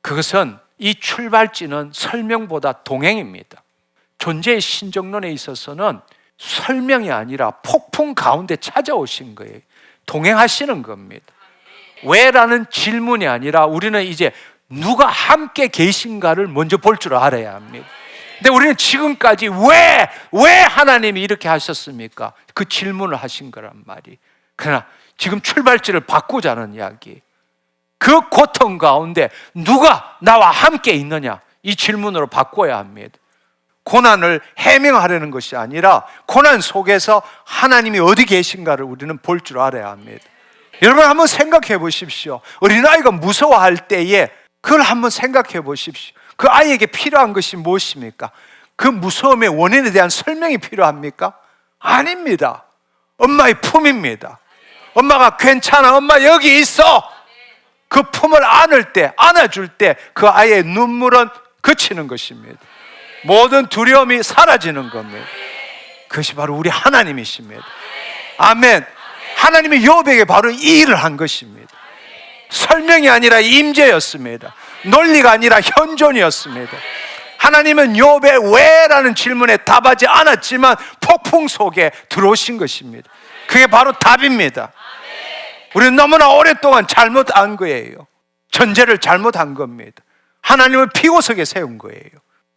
그것은 이 출발지는 설명보다 동행입니다. 존재의 신정론에 있어서는 설명이 아니라 폭풍 가운데 찾아오신 거예요. 동행하시는 겁니다. 왜라는 질문이 아니라 우리는 이제 누가 함께 계신가를 먼저 볼 줄 알아야 합니다. 근데 우리는 지금까지 왜 하나님이 이렇게 하셨습니까? 그 질문을 하신 거란 말이. 그러나 지금 출발지를 바꾸자는 이야기. 그 고통 가운데 누가 나와 함께 있느냐? 이 질문으로 바꿔야 합니다. 고난을 해명하려는 것이 아니라 고난 속에서 하나님이 어디 계신가를 우리는 볼 줄 알아야 합니다. 여러분 한번 생각해 보십시오. 어린아이가 무서워할 때에 그걸 한번 생각해 보십시오. 그 아이에게 필요한 것이 무엇입니까? 그 무서움의 원인에 대한 설명이 필요합니까? 아닙니다. 엄마의 품입니다. 엄마가 괜찮아, 엄마 여기 있어. 그 품을 안을 때, 안아줄 때 그 아이의 눈물은 그치는 것입니다. 모든 두려움이 사라지는 겁니다. 그것이 바로 우리 하나님이십니다. 아멘. 하나님이 욥에게 바로 이 일을 한 것입니다. 설명이 아니라 임재였습니다. 논리가 아니라 현존이었습니다. 하나님은 욥의 왜라는 질문에 답하지 않았지만 폭풍 속에 들어오신 것입니다. 그게 바로 답입니다. 우리는 너무나 오랫동안 잘못 안 거예요. 전제를 잘못한 겁니다. 하나님을 피고석에 세운 거예요.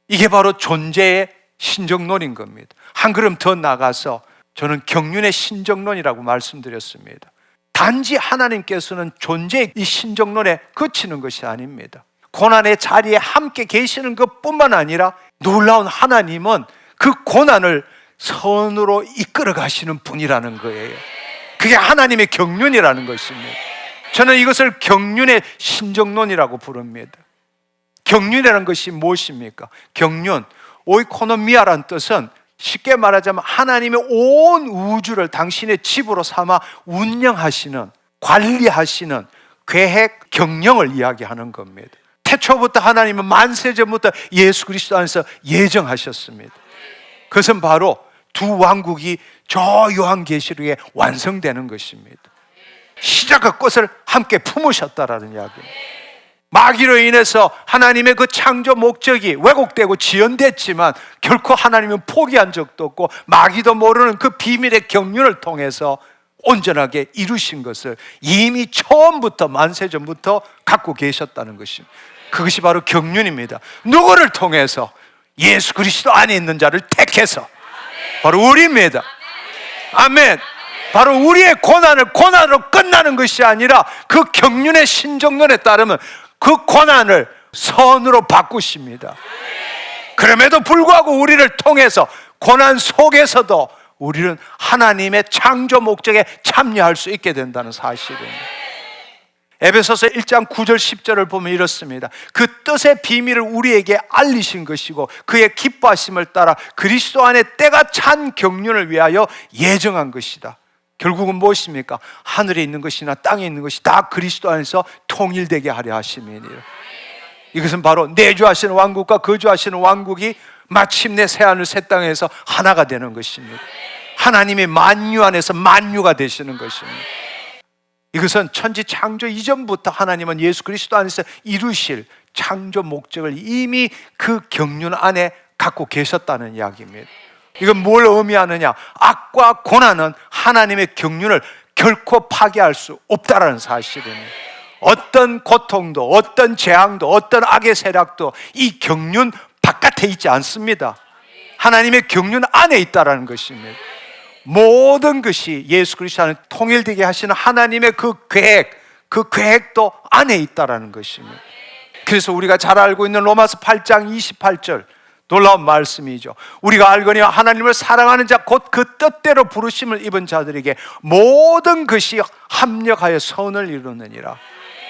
이게 바로 존재의 신정론인 겁니다. 한 걸음 더 나가서 저는 경륜의 신정론이라고 말씀드렸습니다. 단지 하나님께서는 존재의 이 신정론에 그치는 것이 아닙니다. 고난의 자리에 함께 계시는 것뿐만 아니라 놀라운 하나님은 그 고난을 선으로 이끌어 가시는 분이라는 거예요. 그게 하나님의 경륜이라는 것입니다. 저는 이것을 경륜의 신정론이라고 부릅니다. 경륜이라는 것이 무엇입니까? 경륜, 오이코노미아라는 뜻은 쉽게 말하자면 하나님의 온 우주를 당신의 집으로 삼아 운영하시는, 관리하시는 계획, 경영을 이야기하는 겁니다. 태초부터 하나님은 만세전부터 예수 그리스도 안에서 예정하셨습니다. 그것은 바로 두 왕국이 저 요한계시록에 완성되는 것입니다. 시작과 끝을 함께 품으셨다라는 이야기입니다. 마귀로 인해서 하나님의 그 창조 목적이 왜곡되고 지연됐지만 결코 하나님은 포기한 적도 없고 마귀도 모르는 그 비밀의 경륜을 통해서 온전하게 이루신 것을 이미 처음부터 만세전부터 갖고 계셨다는 것입니다. 그것이 바로 경륜입니다. 누구를 통해서? 예수 그리스도 안에 있는 자를 택해서, 바로 우리입니다. 아멘. 바로 우리의 고난을 고난으로 끝나는 것이 아니라 그 경륜의 신정론에 따르면 그 고난을 선으로 바꾸십니다. 그럼에도 불구하고 우리를 통해서 고난 속에서도 우리는 하나님의 창조 목적에 참여할 수 있게 된다는 사실입니다. 에베소서 1장 9절 10절을 보면 이렇습니다. 그 뜻의 비밀을 우리에게 알리신 것이고 그의 기뻐하심을 따라 그리스도 안에 때가 찬 경륜을 위하여 예정한 것이다. 결국은 무엇입니까? 하늘에 있는 것이나 땅에 있는 것이 다 그리스도 안에서 통일되게 하려 하심이니라. 이것은 바로 내주하시는 왕국과 거주하시는 왕국이 마침내 새하늘 새 땅에서 하나가 되는 것입니다. 하나님의 만유 안에서 만유가 되시는 것입니다. 이것은 천지 창조 이전부터 하나님은 예수 그리스도 안에서 이루실 창조 목적을 이미 그 경륜 안에 갖고 계셨다는 이야기입니다. 이건 뭘 의미하느냐? 악과 고난은 하나님의 경륜을 결코 파괴할 수 없다라는 사실입니다. 어떤 고통도, 어떤 재앙도, 어떤 악의 세력도 이 경륜 바깥에 있지 않습니다. 하나님의 경륜 안에 있다라는 것입니다. 모든 것이 예수 그리스도 안에 통일되게 하시는 하나님의 그 계획도 안에 있다라는 것입니다. 그래서 우리가 잘 알고 있는 로마서 8장 28절 놀라운 말씀이죠. 우리가 알거니와 하나님을 사랑하는 자 곧 그 뜻대로 부르심을 입은 자들에게 모든 것이 합력하여 선을 이루느니라.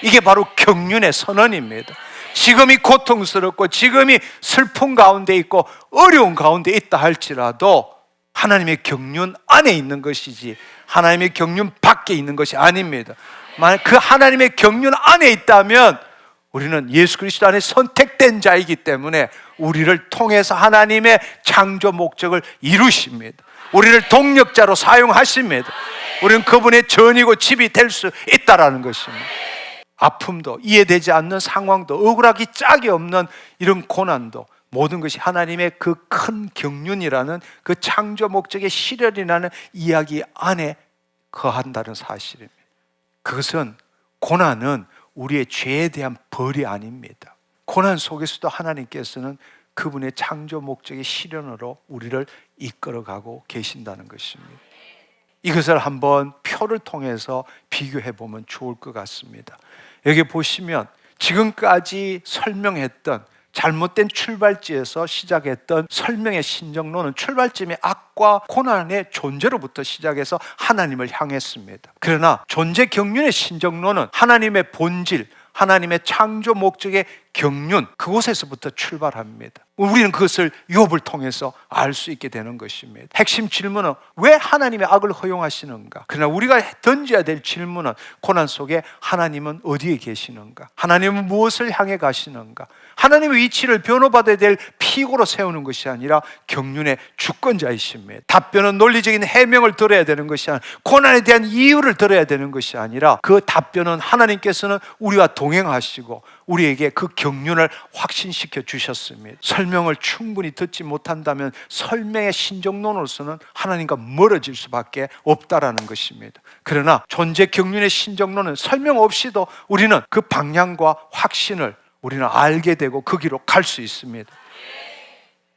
이게 바로 경륜의 선언입니다. 지금이 고통스럽고 지금이 슬픔 가운데 있고 어려운 가운데 있다 할지라도 하나님의 경륜 안에 있는 것이지 하나님의 경륜 밖에 있는 것이 아닙니다. 만약 그 하나님의 경륜 안에 있다면 우리는 예수 그리스도 안에 선택된 자이기 때문에 우리를 통해서 하나님의 창조 목적을 이루십니다. 우리를 동력자로 사용하십니다. 우리는 그분의 전이고 집이 될 수 있다라는 것입니다. 아픔도, 이해되지 않는 상황도, 억울하기 짝이 없는 이런 고난도 모든 것이 하나님의 그 큰 경륜이라는 그 창조 목적의 실현이라는 이야기 안에 거한다는 사실입니다. 그것은, 고난은 우리의 죄에 대한 벌이 아닙니다. 고난 속에서도 하나님께서는 그분의 창조 목적의 실현으로 우리를 이끌어가고 계신다는 것입니다. 이것을 한번 표를 통해서 비교해 보면 좋을 것 같습니다. 여기 보시면 지금까지 설명했던 잘못된 출발지에서 시작했던 설명의 신정론은 출발점이 악과 고난의 존재로부터 시작해서 하나님을 향했습니다. 그러나 존재 경륜의 신정론은 하나님의 본질, 하나님의 창조 목적의 경륜, 그곳에서부터 출발합니다. 우리는 그것을 욥을 통해서 알 수 있게 되는 것입니다. 핵심 질문은 왜 하나님의 악을 허용하시는가? 그러나 우리가 던져야 될 질문은 고난 속에 하나님은 어디에 계시는가? 하나님은 무엇을 향해 가시는가? 하나님의 위치를 변호받아야 될 피고로 세우는 것이 아니라 경륜의 주권자이십니다. 답변은 논리적인 해명을 들어야 되는 것이 아니라, 고난에 대한 이유를 들어야 되는 것이 아니라, 그 답변은 하나님께서는 우리와 동행하시고 우리에게 그 경륜을 확신시켜 주셨습니다. 설명을 충분히 듣지 못한다면 설명의 신정론으로서는 하나님과 멀어질 수밖에 없다라는 것입니다. 그러나 존재 경륜의 신정론은 설명 없이도 우리는 그 방향과 확신을 우리는 알게 되고 그 길로 갈 수 있습니다.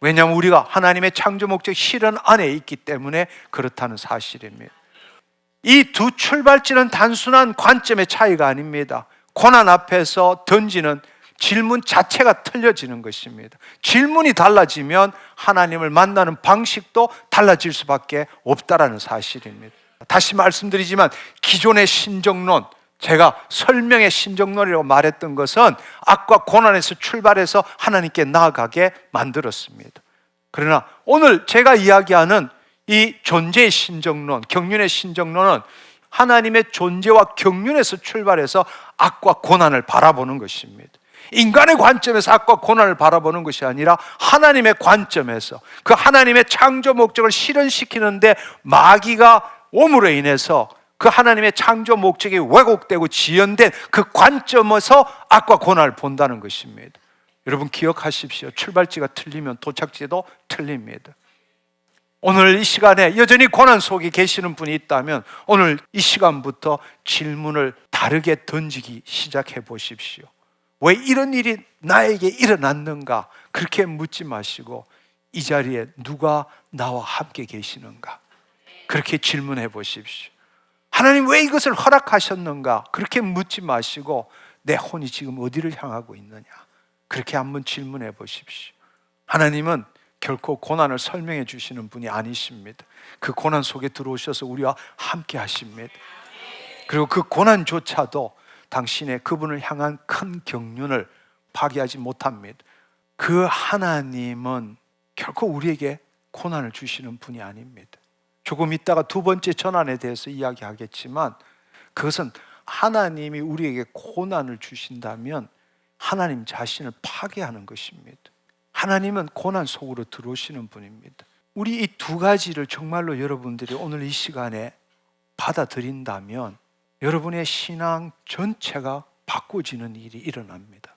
왜냐하면 우리가 하나님의 창조 목적 실현 안에 있기 때문에 그렇다는 사실입니다. 이 두 출발지는 단순한 관점의 차이가 아닙니다. 고난 앞에서 던지는 질문 자체가 틀려지는 것입니다. 질문이 달라지면 하나님을 만나는 방식도 달라질 수밖에 없다라는 사실입니다. 다시 말씀드리지만 기존의 신정론, 제가 설명의 신정론이라고 말했던 것은 악과 고난에서 출발해서 하나님께 나아가게 만들었습니다. 그러나 오늘 제가 이야기하는 이 존재의 신정론, 경륜의 신정론은 하나님의 존재와 경륜에서 출발해서 악과 고난을 바라보는 것입니다. 인간의 관점에서 악과 고난을 바라보는 것이 아니라 하나님의 관점에서 그 하나님의 창조 목적을 실현시키는데 마귀가 옴으로 인해서 그 하나님의 창조 목적이 왜곡되고 지연된 그 관점에서 악과 고난을 본다는 것입니다. 여러분 기억하십시오. 출발지가 틀리면 도착지도 틀립니다. 오늘 이 시간에 여전히 고난 속에 계시는 분이 있다면 오늘 이 시간부터 질문을 다르게 던지기 시작해 보십시오. 왜 이런 일이 나에게 일어났는가? 그렇게 묻지 마시고 이 자리에 누가 나와 함께 계시는가? 그렇게 질문해 보십시오. 하나님 왜 이것을 허락하셨는가? 그렇게 묻지 마시고 내 혼이 지금 어디를 향하고 있느냐? 그렇게 한번 질문해 보십시오. 하나님은 결코 고난을 설명해 주시는 분이 아니십니다. 그 고난 속에 들어오셔서 우리와 함께 하십니다. 그리고 그 고난조차도 당신의 그분을 향한 큰 경륜을 파괴하지 못합니다. 그 하나님은 결코 우리에게 고난을 주시는 분이 아닙니다. 조금 있다가 두 번째 전환에 대해서 이야기하겠지만 그것은 하나님이 우리에게 고난을 주신다면 하나님 자신을 파괴하는 것입니다. 하나님은 고난 속으로 들어오시는 분입니다. 우리 이 두 가지를 정말로 여러분들이 오늘 이 시간에 받아들인다면 여러분의 신앙 전체가 바꿔지는 일이 일어납니다.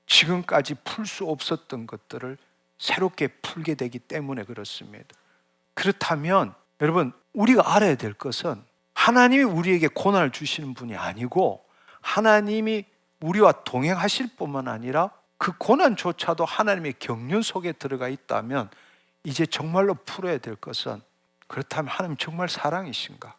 지금까지 풀 수 없었던 것들을 새롭게 풀게 되기 때문에 그렇습니다. 그렇다면 여러분 우리가 알아야 될 것은 하나님이 우리에게 고난을 주시는 분이 아니고 하나님이 우리와 동행하실 뿐만 아니라 그 고난조차도 하나님의 경륜 속에 들어가 있다면 이제 정말로 풀어야 될 것은 그렇다면 하나님 정말 사랑이신가?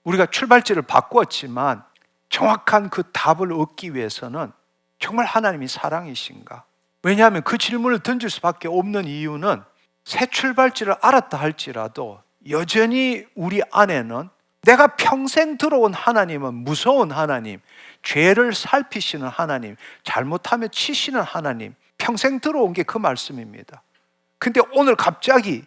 우리가 출발지를 바꾸었지만 정확한 그 답을 얻기 위해서는 정말 하나님이 사랑이신가? 왜냐하면 그 질문을 던질 수밖에 없는 이유는 새 출발지를 알았다 할지라도 여전히 우리 안에는 내가 평생 들어온 하나님은 무서운 하나님, 죄를 살피시는 하나님, 잘못하면 치시는 하나님, 평생 들어온 게 그 말씀입니다. 근데 오늘 갑자기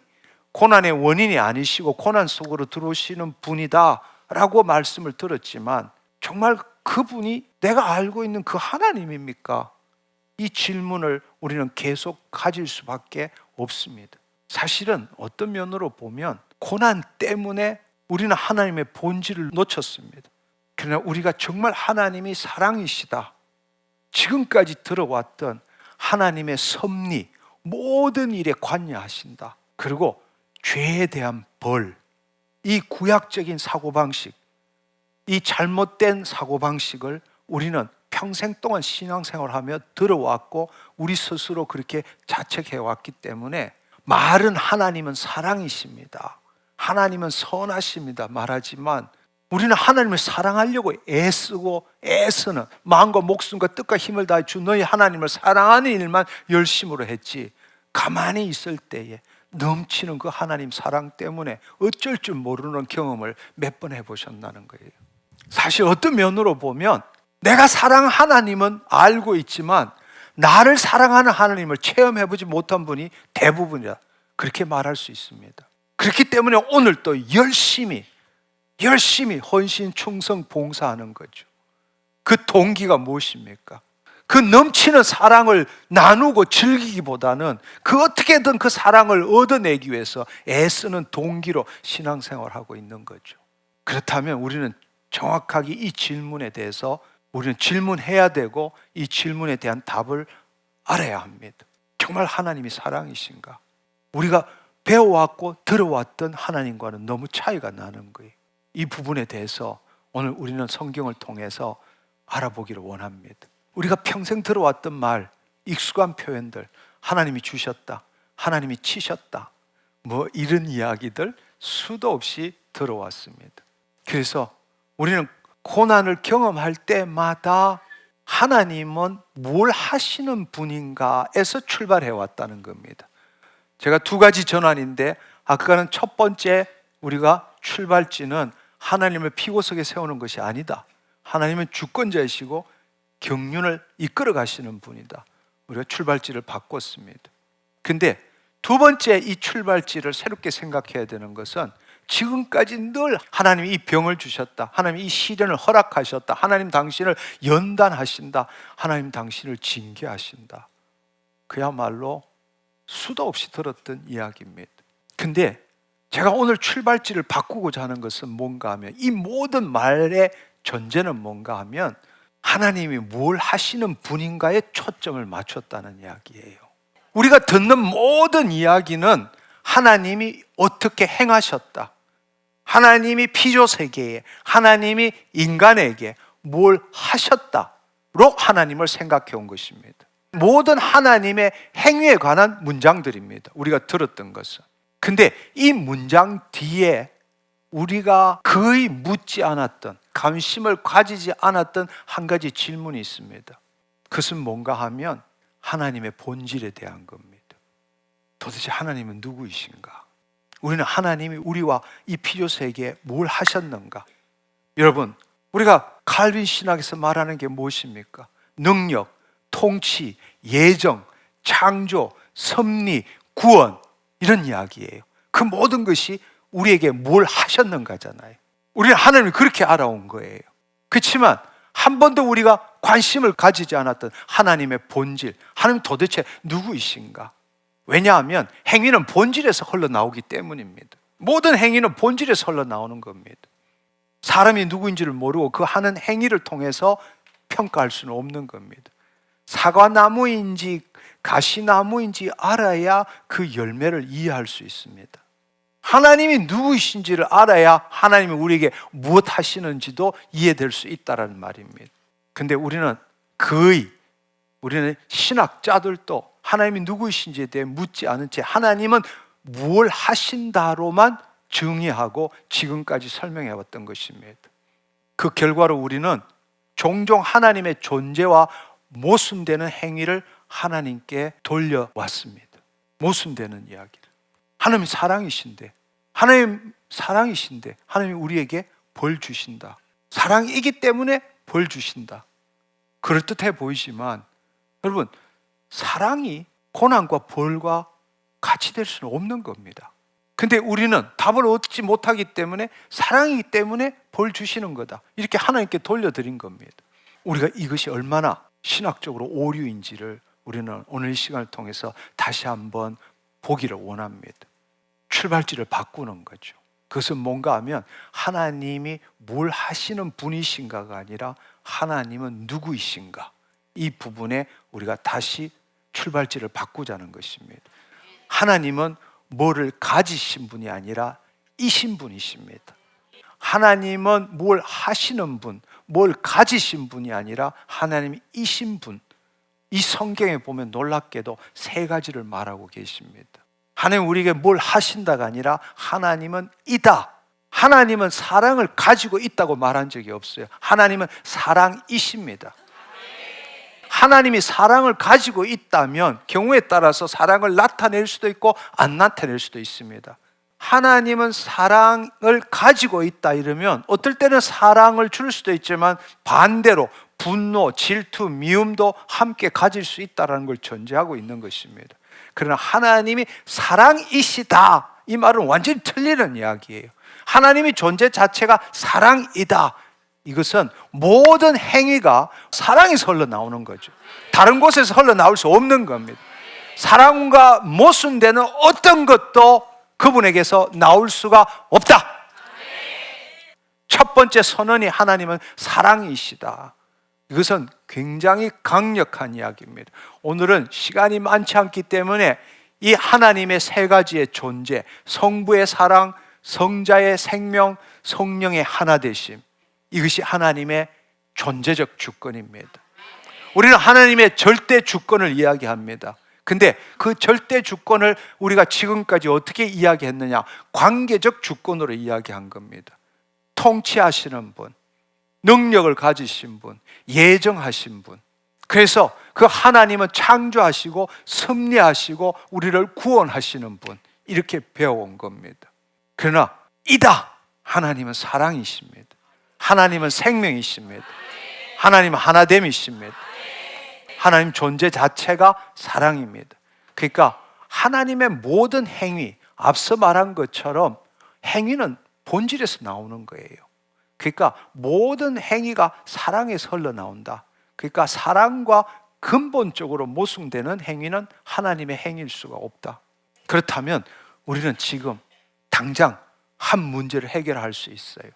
고난의 원인이 아니시고 고난 속으로 들어오시는 분이다 라고 말씀을 들었지만 정말 그분이 내가 알고 있는 그 하나님입니까? 이 질문을 우리는 계속 가질 수밖에 없습니다. 사실은 어떤 면으로 보면 고난 때문에 우리는 하나님의 본질을 놓쳤습니다. 그러나 우리가 정말 하나님이 사랑이시다, 지금까지 들어왔던 하나님의 섭리, 모든 일에 관여하신다, 그리고 죄에 대한 벌, 이 구약적인 사고방식, 이 잘못된 사고방식을 우리는 평생 동안 신앙생활하며 들어왔고 우리 스스로 그렇게 자책해왔기 때문에 말은 하나님은 사랑이십니다, 하나님은 선하십니다 말하지만 우리는 하나님을 사랑하려고 애쓰고 애쓰는 마음과 목숨과 뜻과 힘을 다해 주 너희 하나님을 사랑하는 일만 열심으로 했지 가만히 있을 때에 넘치는 그 하나님 사랑 때문에 어쩔 줄 모르는 경험을 몇 번 해보셨다는 거예요. 사실 어떤 면으로 보면 내가 사랑하는 하나님은 알고 있지만 나를 사랑하는 하나님을 체험해보지 못한 분이 대부분이다, 그렇게 말할 수 있습니다. 그렇기 때문에 오늘 또 열심히 헌신, 충성, 봉사하는 거죠. 그 동기가 무엇입니까? 그 넘치는 사랑을 나누고 즐기기보다는 그 어떻게든 그 사랑을 얻어내기 위해서 애쓰는 동기로 신앙생활하고 있는 거죠. 그렇다면 우리는 정확하게 이 질문에 대해서 우리는 질문해야 되고 이 질문에 대한 답을 알아야 합니다. 정말 하나님이 사랑이신가? 우리가 배워왔고 들어왔던 하나님과는 너무 차이가 나는 거예요. 이 부분에 대해서 오늘 우리는 성경을 통해서 알아보기를 원합니다. 우리가 평생 들어왔던 말, 익숙한 표현들, 하나님이 주셨다, 하나님이 치셨다, 뭐 이런 이야기들 수도 없이 들어왔습니다. 그래서 우리는 고난을 경험할 때마다 하나님은 뭘 하시는 분인가에서 출발해 왔다는 겁니다. 제가 두 가지 전환인데, 아까는 첫 번째 우리가 출발지는 하나님을 피고석에 세우는 것이 아니다. 하나님은 주권자이시고 경륜을 이끌어 가시는 분이다. 우리가 출발지를 바꿨습니다. 근데 두 번째 이 출발지를 새롭게 생각해야 되는 것은, 지금까지 늘 하나님이 이 병을 주셨다, 하나님이 이 시련을 허락하셨다, 하나님 당신을 연단하신다, 하나님 당신을 징계하신다, 그야말로 수도 없이 들었던 이야기입니다. 근데 제가 오늘 출발지를 바꾸고자 하는 것은 뭔가 하면, 이 모든 말의 전제는 뭔가 하면 하나님이 뭘 하시는 분인가에 초점을 맞췄다는 이야기예요. 우리가 듣는 모든 이야기는 하나님이 어떻게 행하셨다, 하나님이 피조세계에, 하나님이 인간에게 뭘 하셨다로 하나님을 생각해 온 것입니다. 모든 하나님의 행위에 관한 문장들입니다, 우리가 들었던 것은. 근데 이 문장 뒤에 우리가 거의 묻지 않았던, 관심을 가지지 않았던 한 가지 질문이 있습니다. 그것은 뭔가 하면 하나님의 본질에 대한 겁니다. 도대체 하나님은 누구이신가? 우리는 하나님이 우리와 이 피조세계에 뭘 하셨는가? 여러분, 우리가 칼빈 신학에서 말하는 게 무엇입니까? 능력, 통치, 예정, 창조, 섭리, 구원, 이런 이야기예요. 그 모든 것이 우리에게 뭘 하셨는가잖아요. 우리는 하나님을 그렇게 알아온 거예요. 그렇지만 한 번도 우리가 관심을 가지지 않았던 하나님의 본질, 하나님 도대체 누구이신가? 왜냐하면 행위는 본질에서 흘러나오기 때문입니다. 모든 행위는 본질에서 흘러나오는 겁니다. 사람이 누구인지를 모르고 그 하는 행위를 통해서 평가할 수는 없는 겁니다. 사과나무인지 가시나무인지 알아야 그 열매를 이해할 수 있습니다. 하나님이 누구이신지를 알아야 하나님이 우리에게 무엇 하시는지도 이해될 수 있다는 말입니다. 근데 우리는 신학자들도 하나님이 누구이신지에 대해 묻지 않은 채 하나님은 무엇을 하신다로만 정의하고 지금까지 설명해 왔던 것입니다. 그 결과로 우리는 종종 하나님의 존재와 모순되는 행위를 하나님께 돌려왔습니다. 모순되는 이야기를. 하나님이 사랑이신데 하나님이 우리에게 벌 주신다. 사랑이기 때문에 벌 주신다. 그럴듯해 보이지만 여러분, 사랑이 고난과 벌과 같이 될 수는 없는 겁니다. 근데 우리는 답을 얻지 못하기 때문에 사랑이기 때문에 벌 주시는 거다, 이렇게 하나님께 돌려드린 겁니다. 우리가 이것이 얼마나 신학적으로 오류인지를 우리는 오늘 이 시간을 통해서 다시 한번 보기를 원합니다. 출발지를 바꾸는 거죠. 그것은 뭔가 하면 하나님이 뭘 하시는 분이신가가 아니라 하나님은 누구이신가, 이 부분에 우리가 다시 출발지를 바꾸자는 것입니다. 하나님은 뭐를 가지신 분이 아니라 이신 분이십니다. 하나님은 뭘 하시는 분, 뭘 가지신 분이 아니라 하나님이 이신 분. 이 성경에 보면 놀랍게도 세 가지를 말하고 계십니다. 하나님 우리에게 뭘 하신다가 아니라 하나님은 이다. 하나님은 사랑을 가지고 있다고 말한 적이 없어요. 하나님은 사랑이십니다. 하나님이 사랑을 가지고 있다면 경우에 따라서 사랑을 나타낼 수도 있고 안 나타낼 수도 있습니다. 하나님은 사랑을 가지고 있다 이러면 어떨 때는 사랑을 줄 수도 있지만 반대로 분노, 질투, 미움도 함께 가질 수 있다는 걸 전제하고 있는 것입니다. 그러나 하나님이 사랑이시다, 이 말은 완전히 틀리는 이야기예요. 하나님의 존재 자체가 사랑이다, 이것은 모든 행위가 사랑에서 흘러나오는 거죠. 다른 곳에서 흘러나올 수 없는 겁니다. 사랑과 모순되는 어떤 것도 그분에게서 나올 수가 없다. 첫 번째 선언이 하나님은 사랑이시다. 이것은 굉장히 강력한 이야기입니다. 오늘은 시간이 많지 않기 때문에 이 하나님의 세 가지의 존재, 성부의 사랑, 성자의 생명, 성령의 하나 되심, 이것이 하나님의 존재적 주권입니다. 우리는 하나님의 절대 주권을 이야기합니다. 근데 그 절대 주권을 우리가 지금까지 어떻게 이야기했느냐? 관계적 주권으로 이야기한 겁니다. 통치하시는 분, 능력을 가지신 분, 예정하신 분. 그래서 그 하나님은 창조하시고 섭리하시고 우리를 구원하시는 분, 이렇게 배워온 겁니다. 그러나 이다! 하나님은 사랑이십니다. 하나님은 생명이십니다. 하나님은 하나됨이십니다. 하나님 존재 자체가 사랑입니다. 그러니까 하나님의 모든 행위, 앞서 말한 것처럼 행위는 본질에서 나오는 거예요. 그러니까 모든 행위가 사랑에서 흘러나온다. 그러니까 사랑과 근본적으로 모순되는 행위는 하나님의 행위일 수가 없다. 그렇다면 우리는 지금 당장 한 문제를 해결할 수 있어요.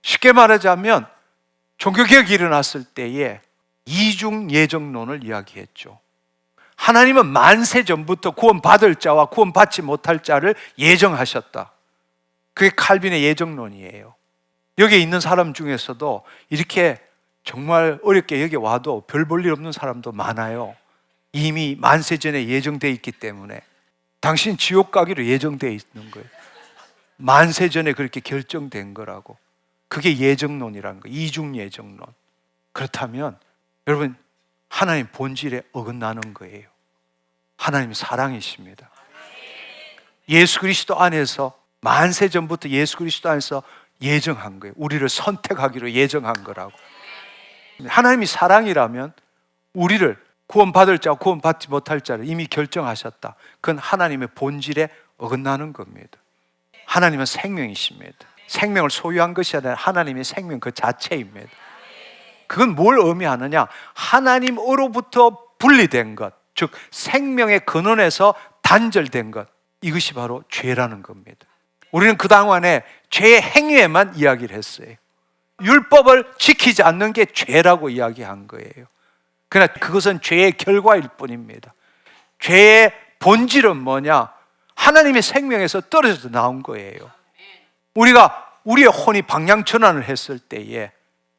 쉽게 말하자면 종교개혁이 일어났을 때에 이중 예정론을 이야기했죠. 하나님은 만세 전부터 구원받을 자와 구원받지 못할 자를 예정하셨다. 그게 칼빈의 예정론이에요. 여기 있는 사람 중에서도 이렇게 정말 어렵게 여기 와도 별 볼 일 없는 사람도 많아요. 이미 만세 전에 예정되어 있기 때문에. 당신 지옥 가기로 예정되어 있는 거예요. 만세 전에 그렇게 결정된 거라고. 그게 예정론이라는 거예요. 이중 예정론. 그렇다면 여러분, 하나님 본질에 어긋나는 거예요. 하나님 사랑이십니다. 예수 그리스도 안에서, 만세 전부터 예수 그리스도 안에서 예정한 거예요. 우리를 선택하기로 예정한 거라고. 하나님이 사랑이라면 우리를 구원받을 자와 구원받지 못할 자를 이미 결정하셨다. 그건 하나님의 본질에 어긋나는 겁니다. 하나님은 생명이십니다. 생명을 소유한 것이 아니라 하나님의 생명 그 자체입니다. 그건 뭘 의미하느냐? 하나님으로부터 분리된 것, 즉 생명의 근원에서 단절된 것, 이것이 바로 죄라는 겁니다. 우리는 그동안에 죄의 행위에만 이야기를 했어요. 율법을 지키지 않는 게 죄라고 이야기한 거예요. 그러나 그것은 죄의 결과일 뿐입니다. 죄의 본질은 뭐냐? 하나님의 생명에서 떨어져서 나온 거예요. 우리가 우리의 혼이 방향전환을 했을 때에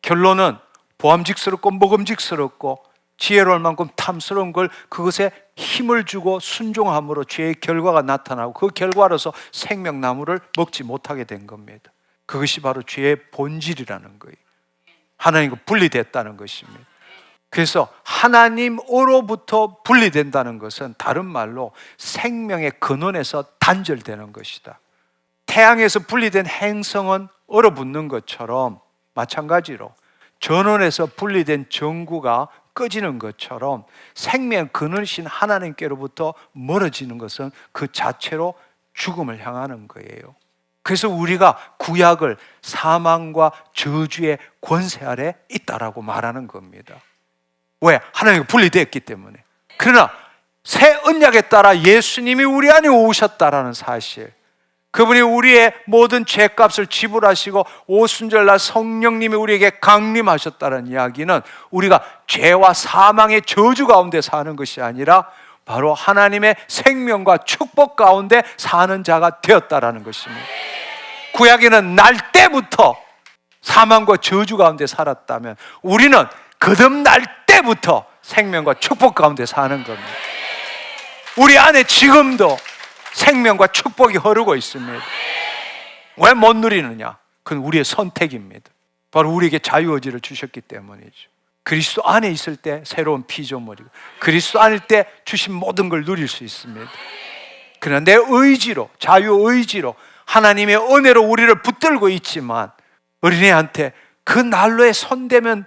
결론은 보암직스럽고 먹음직스럽고 지혜로울 만큼 탐스러운 걸, 그것에 힘을 주고 순종함으로 죄의 결과가 나타나고 그 결과로서 생명나무를 먹지 못하게 된 겁니다. 그것이 바로 죄의 본질이라는 거예요. 하나님과 분리됐다는 것입니다. 그래서 하나님으로부터 분리된다는 것은 다른 말로 생명의 근원에서 단절되는 것이다. 태양에서 분리된 행성은 얼어붙는 것처럼 마찬가지로 전원에서 분리된 전구가 꺼지는 것처럼 생명의 근원이신 하나님께로부터 멀어지는 것은 그 자체로 죽음을 향하는 거예요. 그래서 우리가 구약을 사망과 저주의 권세 아래 있다라고 말하는 겁니다. 왜? 하나님과 분리되었기 때문에. 그러나 새 언약에 따라 예수님이 우리 안에 오셨다라는 사실, 그분이 우리의 모든 죄값을 지불하시고 오순절날 성령님이 우리에게 강림하셨다는 이야기는 우리가 죄와 사망의 저주 가운데 사는 것이 아니라 바로 하나님의 생명과 축복 가운데 사는 자가 되었다라는 것입니다. 구약에는 날 때부터 사망과 저주 가운데 살았다면 우리는 거듭날 때부터 생명과 축복 가운데 사는 겁니다. 우리 안에 지금도 생명과 축복이 흐르고 있습니다. 왜 못 누리느냐? 그건 우리의 선택입니다. 바로 우리에게 자유의지를 주셨기 때문이죠. 그리스도 안에 있을 때 새로운 피조물이고 그리스도 안일 때 주신 모든 걸 누릴 수 있습니다. 그러나 내 의지로, 자유의지로 하나님의 은혜로 우리를 붙들고 있지만 어린애한테 그 난로에 손대면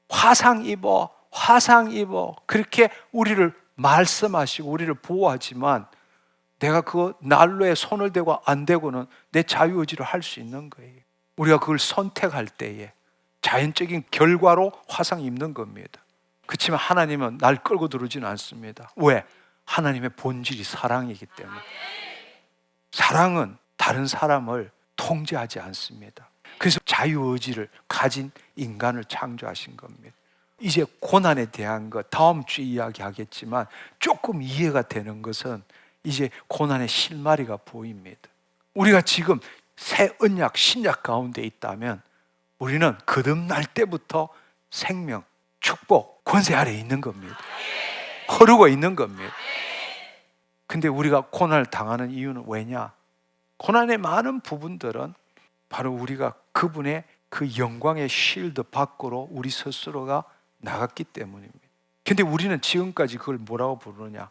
화상 입어 그렇게 우리를 말씀하시고 우리를 보호하지만 내가 그 난로에 손을 대고 안 대고는 내 자유의지로 할 수 있는 거예요. 우리가 그걸 선택할 때에 자연적인 결과로 화상 입는 겁니다. 그렇지만 하나님은 날 끌고 들어오지는 않습니다. 왜? 하나님의 본질이 사랑이기 때문에. 사랑은 다른 사람을 통제하지 않습니다. 그래서 자유의지를 가진 인간을 창조하신 겁니다. 이제 고난에 대한 것 다음 주에 이야기하겠지만 조금 이해가 되는 것은 이제 고난의 실마리가 보입니다. 우리가 지금 새 언약, 신약 가운데 있다면 우리는 거듭날 때부터 생명, 축복, 권세 아래 있는 겁니다. 흐르고 있는 겁니다. 근데 우리가 고난을 당하는 이유는 왜냐? 고난의 많은 부분들은 바로 우리가 그분의 그 영광의 쉴드 밖으로 우리 스스로가 나갔기 때문입니다. 근데 우리는 지금까지 그걸 뭐라고 부르느냐?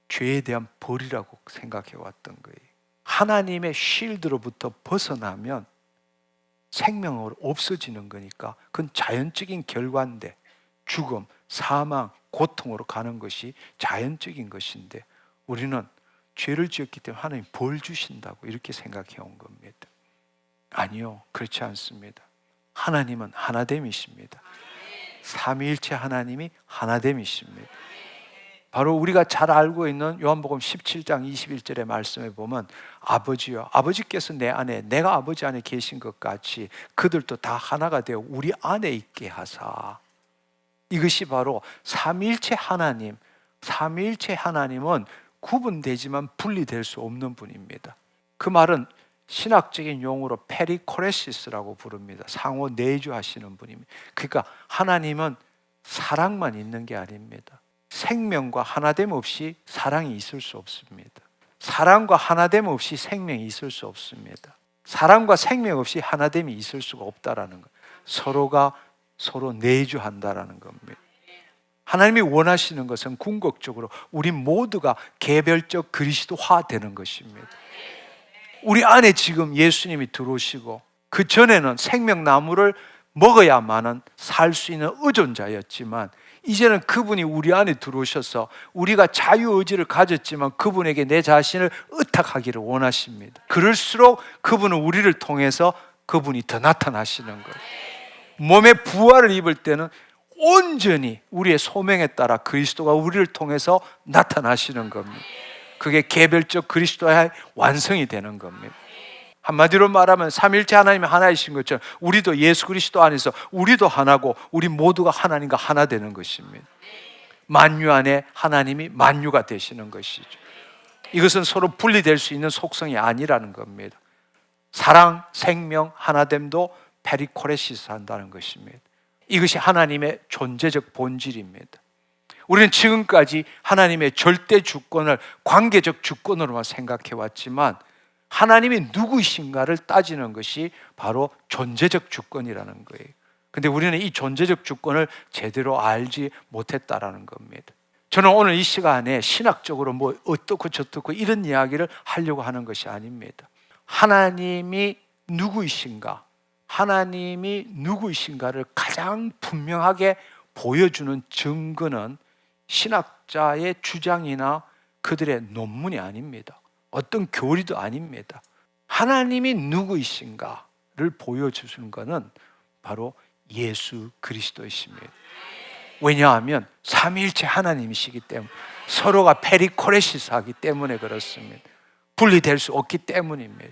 죄에 대한 벌이라고 생각해 왔던 거예요. 하나님의 쉴드로부터 벗어나면 생명으로 없어지는 거니까 그건 자연적인 결과인데, 죽음, 사망, 고통으로 가는 것이 자연적인 것인데, 우리는 죄를 지었기 때문에 하나님 벌 주신다고 이렇게 생각해 온 겁니다. 아니요, 그렇지 않습니다. 하나님은 하나됨이십니다. 삼위일체 하나님이 하나됨이십니다. 바로 우리가 잘 알고 있는 요한복음 17장 21절의 말씀에 보면, 아버지요, 아버지께서 내 안에, 내가 아버지 안에 계신 것 같이 그들도 다 하나가 되어 우리 안에 있게 하사. 이것이 바로 삼위일체 하나님, 삼위일체 하나님은 구분되지만 분리될 수 없는 분입니다. 그 말은 신학적인 용어로 페리코레시스라고 부릅니다. 상호 내주하시는 분입니다. 그러니까 하나님은 사랑만 있는 게 아닙니다. 생명과 하나됨 없이 사랑이 있을 수 없습니다. 사랑과 하나됨 없이 생명이 있을 수 없습니다. 사랑과 생명 없이 하나됨이 있을 수가 없다라는 것. 서로가 서로 내주한다라는 겁니다. 하나님이 원하시는 것은 궁극적으로 우리 모두가 개별적 그리스도화 되는 것입니다. 우리 안에 지금 예수님이 들어오시고, 그 전에는 생명나무를 먹어야만은 살 수 있는 의존자였지만, 이제는 그분이 우리 안에 들어오셔서 우리가 자유의지를 가졌지만 그분에게 내 자신을 의탁하기를 원하십니다. 그럴수록 그분은 우리를 통해서 그분이 더 나타나시는 거예요. 몸의 부활을 입을 때는 온전히 우리의 소명에 따라 그리스도가 우리를 통해서 나타나시는 겁니다. 그게 개별적 그리스도의 완성이 되는 겁니다. 한마디로 말하면 삼일체 하나님이 하나이신 것처럼 우리도 예수 그리스도 안에서 우리도 하나고 우리 모두가 하나님과 하나 되는 것입니다. 만유 안에 하나님이 만유가 되시는 것이죠. 이것은 서로 분리될 수 있는 속성이 아니라는 겁니다. 사랑, 생명, 하나됨도 페리코레시스 한다는 것입니다. 이것이 하나님의 존재적 본질입니다. 우리는 지금까지 하나님의 절대 주권을 관계적 주권으로만 생각해 왔지만, 하나님이 누구이신가를 따지는 것이 바로 존재적 주권이라는 거예요. 근데 우리는 이 존재적 주권을 제대로 알지 못했다라는 겁니다. 저는 오늘 이 시간에 신학적으로 뭐 어떻고 저떻고 이런 이야기를 하려고 하는 것이 아닙니다. 하나님이 누구이신가, 하나님이 누구이신가를 가장 분명하게 보여주는 증거는 신학자의 주장이나 그들의 논문이 아닙니다. 어떤 교리도 아닙니다. 하나님이 누구이신가를 보여주시는 것은 바로 예수 그리스도이십니다. 왜냐하면 삼위일체 하나님이시기 때문에, 서로가 페리코레시스하기 때문에 그렇습니다. 분리될 수 없기 때문입니다.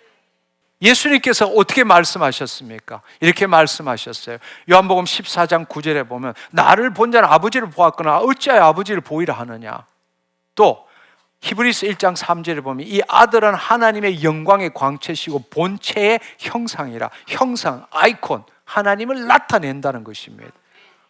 예수님께서 어떻게 말씀하셨습니까? 이렇게 말씀하셨어요. 요한복음 14장 9절에 보면, 나를 본 자는 아버지를 보았거나 어찌하여 아버지를 보이라 하느냐. 또 히브리서 1장 3절에 보면, 이 아들은 하나님의 영광의 광채시고 본체의 형상이라. 형상, 아이콘, 하나님을 나타낸다는 것입니다.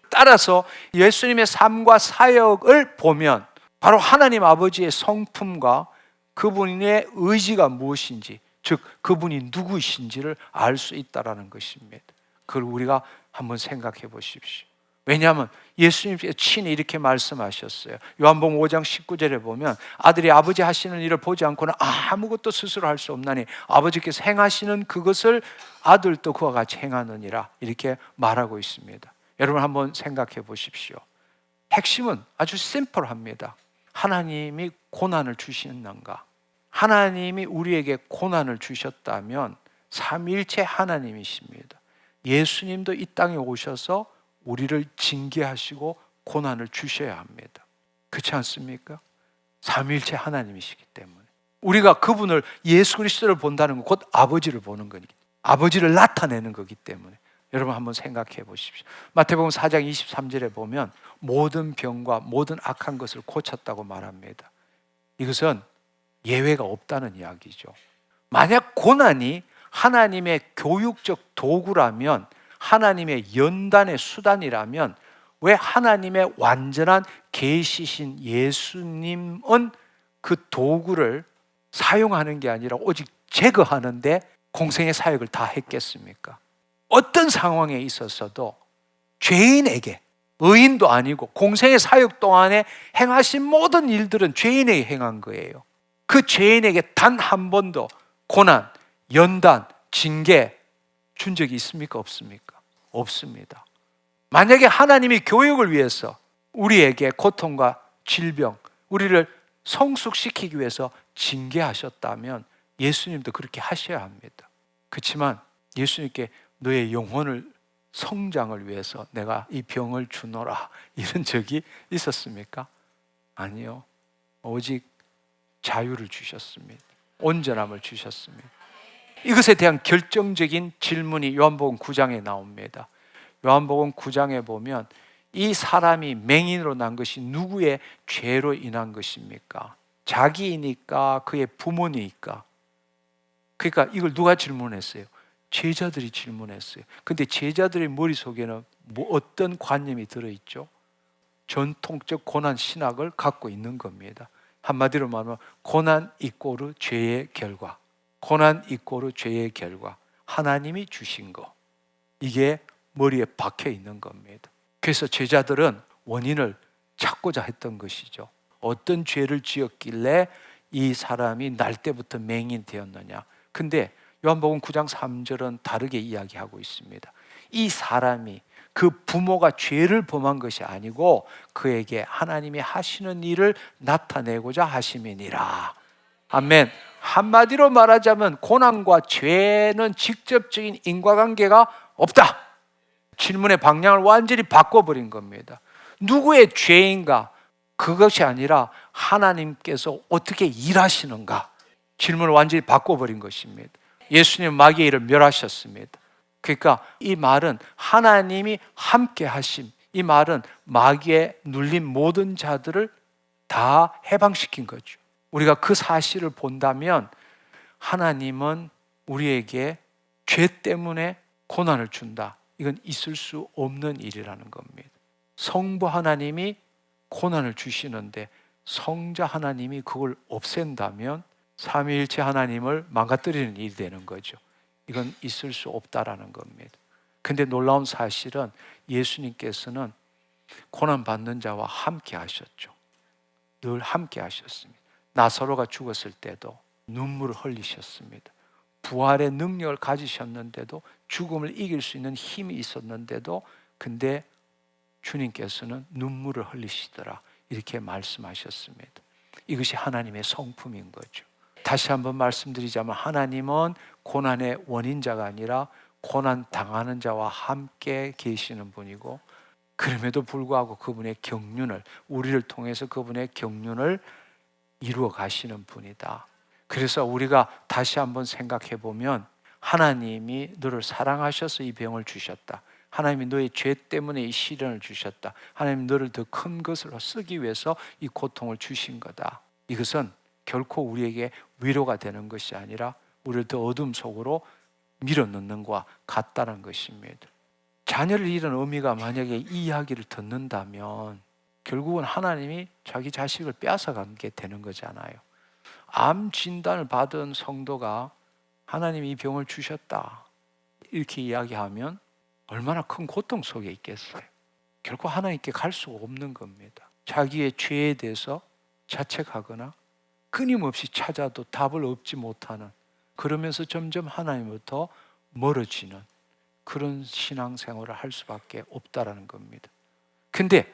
따라서 예수님의 삶과 사역을 보면 바로 하나님 아버지의 성품과 그분의 의지가 무엇인지, 즉 그분이 누구이신지를 알 수 있다는 것입니다. 그걸 우리가 한번 생각해 보십시오. 왜냐하면 예수님께서 친히 이렇게 말씀하셨어요. 요한복음 5장 19절에 보면, 아들이 아버지 하시는 일을 보지 않고는 아무것도 스스로 할 수 없나니 아버지께서 행하시는 그것을 아들도 그와 같이 행하느니라, 이렇게 말하고 있습니다. 여러분 한번 생각해 보십시오. 핵심은 아주 심플합니다. 하나님이 고난을 주시는가? 하나님이 우리에게 고난을 주셨다면 삼위일체 하나님이십니다. 예수님도 이 땅에 오셔서 우리를 징계하시고 고난을 주셔야 합니다. 그렇지 않습니까? 삼위일체 하나님이시기 때문에 우리가 그분을, 예수 그리스도를 본다는 건 곧 아버지를 보는 거니까, 아버지를 나타내는 거기 때문에 여러분 한번 생각해 보십시오. 마태복음 4장 23절에 보면 모든 병과 모든 악한 것을 고쳤다고 말합니다. 이것은 예외가 없다는 이야기죠. 만약 고난이 하나님의 교육적 도구라면, 하나님의 연단의 수단이라면, 왜 하나님의 완전한 계시신 예수님은 그 도구를 사용하는 게 아니라 오직 제거하는데 공생의 사역을 다 했겠습니까? 어떤 상황에 있어서도 죄인에게, 의인도 아니고 공생의 사역 동안에 행하신 모든 일들은 죄인에게 행한 거예요. 그 죄인에게 단 한 번도 고난, 연단, 징계 준 적이 있습니까? 없습니까? 없습니다. 만약에 하나님이 교육을 위해서 우리에게 고통과 질병, 우리를 성숙시키기 위해서 징계하셨다면 예수님도 그렇게 하셔야 합니다. 그렇지만 예수님께 너의 영혼을 성장을 위해서 내가 이 병을 주노라 이런 적이 있었습니까? 아니요. 오직 자유를 주셨습니다. 온전함을 주셨습니다. 이것에 대한 결정적인 질문이 요한복음 9장에 나옵니다. 요한복음 9장에 보면 이 사람이 맹인으로 난 것이 누구의 죄로 인한 것입니까? 자기이니까? 그의 부모니까? 그러니까 이걸 누가 질문했어요? 제자들이 질문했어요. 근데 제자들의 머릿속에는 어떤 관념이 들어있죠? 전통적 고난 신학을 갖고 있는 겁니다. 한마디로 말하면 고난 이꼬르 죄의 결과, 고난 이꼬르 죄의 결과, 하나님이 주신 거, 이게 머리에 박혀 있는 겁니다. 그래서 제자들은 원인을 찾고자 했던 것이죠. 어떤 죄를 지었길래 이 사람이 날 때부터 맹인 되었느냐. 근데 요한복음 9장 3절은 다르게 이야기하고 있습니다. 이 사람이, 그 부모가 죄를 범한 것이 아니고 그에게 하나님이 하시는 일을 나타내고자 하심이니라. 아멘. 한마디로 말하자면 고난과 죄는 직접적인 인과관계가 없다. 질문의 방향을 완전히 바꿔버린 겁니다. 누구의 죄인가? 그것이 아니라 하나님께서 어떻게 일하시는가? 질문을 완전히 바꿔버린 것입니다. 예수님 마귀의 일을 멸하셨습니다. 그러니까 이 말은 하나님이 함께 하심, 이 말은 마귀에 눌린 모든 자들을 다 해방시킨 거죠. 우리가 그 사실을 본다면 하나님은 우리에게 죄 때문에 고난을 준다. 이건 있을 수 없는 일이라는 겁니다. 성부 하나님이 고난을 주시는데 성자 하나님이 그걸 없앤다면 삼위일체 하나님을 망가뜨리는 일이 되는 거죠. 이건 있을 수 없다라는 겁니다. 근데 놀라운 사실은 예수님께서는 고난받는 자와 함께 하셨죠. 늘 함께 하셨습니다. 나사로가 죽었을 때도 눈물을 흘리셨습니다. 부활의 능력을 가지셨는데도, 죽음을 이길 수 있는 힘이 있었는데도, 근데 주님께서는 눈물을 흘리시더라 이렇게 말씀하셨습니다. 이것이 하나님의 성품인 거죠. 다시 한번 말씀드리자면 하나님은 고난의 원인자가 아니라 고난 당하는 자와 함께 계시는 분이고, 그럼에도 불구하고 그분의 경륜을, 우리를 통해서 그분의 경륜을 이루어 가시는 분이다. 그래서 우리가 다시 한번 생각해 보면 하나님이 너를 사랑하셔서 이 병을 주셨다. 하나님이 너의 죄 때문에 이 시련을 주셨다. 하나님이 너를 더 큰 것으로 쓰기 위해서 이 고통을 주신 거다. 이것은 결코 우리에게 위로가 되는 것이 아니라 우리를 더 어둠 속으로 밀어넣는 것과 같다는 것입니다. 자녀를 잃은 어미가 만약에 이 이야기를 듣는다면 결국은 하나님이 자기 자식을 빼앗아가게 되는 거잖아요. 암 진단을 받은 성도가 하나님이 이 병을 주셨다 이렇게 이야기하면 얼마나 큰 고통 속에 있겠어요. 결코 하나님께 갈 수가 없는 겁니다. 자기의 죄에 대해서 자책하거나 끊임없이 찾아도 답을 얻지 못하는, 그러면서 점점 하나님부터 멀어지는 그런 신앙생활을 할 수밖에 없다라는 겁니다. 근데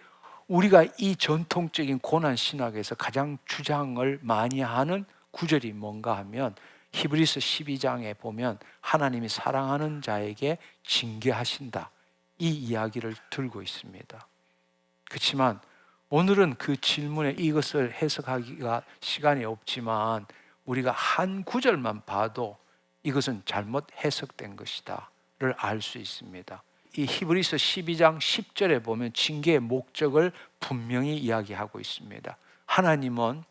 우리가 이 전통적인 고난 신학에서 가장 주장을 많이 하는 구절이 뭔가 하면 히브리서 12장에 보면 하나님이 사랑하는 자에게 징계하신다, 이 이야기를 들고 있습니다. 그렇지만 오늘은 그 질문에 이것을 해석하기가 시간이 없지만 우리가 한 구절만 봐도 이것은 잘못 해석된 것이다 를 알 수 있습니다. 이 히브리서 12장 10절에 보면 징계의 목적을 분명히 이야기하고 있습니다. 하나님은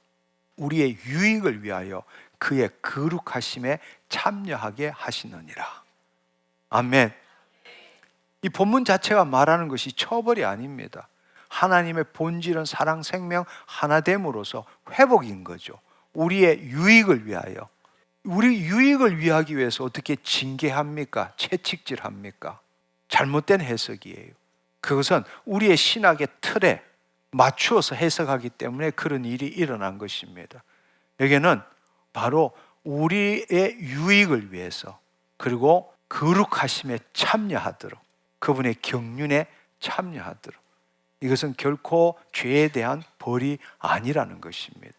우리의 유익을 위하여 그의 거룩하심에 참여하게 하시느니라. 아멘. 이 본문 자체가 말하는 것이 처벌이 아닙니다. 하나님의 본질은 사랑, 생명, 하나됨으로써 회복인 거죠. 우리의 유익을 위하여. 우리 유익을 위하기 위해서 어떻게 징계합니까? 채찍질합니까? 잘못된 해석이에요. 그것은 우리의 신학의 틀에 맞추어서 해석하기 때문에 그런 일이 일어난 것입니다. 여기는 바로 우리의 유익을 위해서, 그리고 거룩하심에 참여하도록, 그분의 경륜에 참여하도록, 이것은 결코 죄에 대한 벌이 아니라는 것입니다.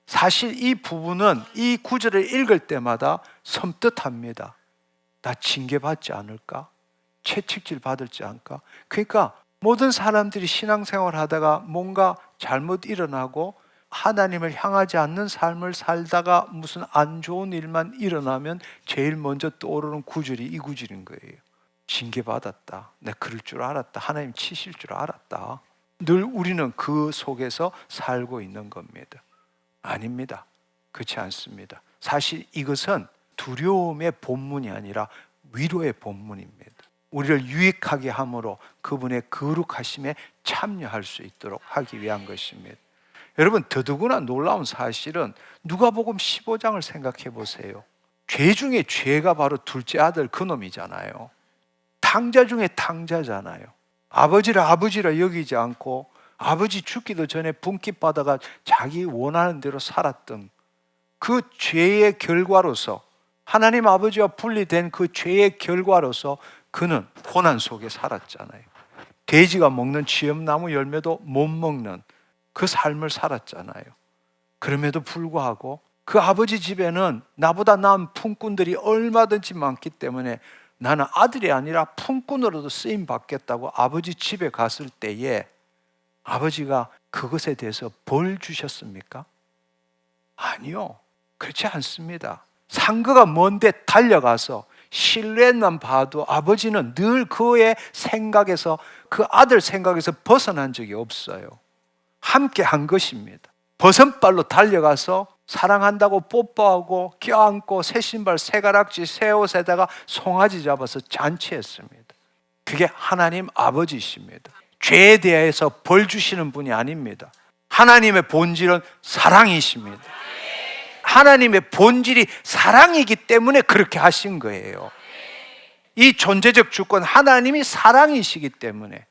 사실 이 부분은 이 구절을 읽을 때마다 섬뜩합니다. 나 징계받지 않을까? 채찍질 받을지 않을까? 그러니까 모든 사람들이 신앙생활 하다가 뭔가 잘못 일어나고 하나님을 향하지 않는 삶을 살다가 무슨 안 좋은 일만 일어나면 제일 먼저 떠오르는 구절이 이 구절인 거예요. 징계받았다. 내가 그럴 줄 알았다. 하나님 치실 줄 알았다. 늘 우리는 그 속에서 살고 있는 겁니다. 아닙니다. 그렇지 않습니다. 사실 이것은 두려움의 본문이 아니라 위로의 본문입니다. 우리를 유익하게 함으로 그분의 거룩하심에 참여할 수 있도록 하기 위한 것입니다. 여러분, 더더구나 놀라운 사실은 누가복음 15장을 생각해 보세요. 죄 중에 죄가 바로 둘째 아들 그놈이잖아요. 탕자 중에 탕자잖아요. 아버지를 아버지라 여기지 않고 아버지 죽기도 전에 분깃 받아가 자기 원하는 대로 살았던 그 죄의 결과로서, 하나님 아버지와 분리된 그 죄의 결과로서 그는 고난 속에 살았잖아요. 돼지가 먹는 취업나무 열매도 못 먹는 그 삶을 살았잖아요. 그럼에도 불구하고 그 아버지 집에는 나보다 나은 품꾼들이 얼마든지 많기 때문에 나는 아들이 아니라 품꾼으로도 쓰임 받겠다고 아버지 집에 갔을 때에 아버지가 그것에 대해서 벌 주셨습니까? 아니요. 그렇지 않습니다. 상거가 먼데 달려가서 실루엣만 봐도 아버지는 늘 그의 생각에서, 그 아들 생각에서 벗어난 적이 없어요. 함께 한 것입니다. 버선발로 달려가서 사랑한다고 뽀뽀하고 껴안고 새 신발, 새 가락지, 새 옷에다가 송아지 잡아서 잔치했습니다. 그게 하나님 아버지십니다. 죄에 대해서 벌 주시는 분이 아닙니다. 하나님의 본질은 사랑이십니다. 하나님의 본질이 사랑이기 때문에 그렇게 하신 거예요. 이 존재적 주권, 하나님이 사랑이시기 때문에,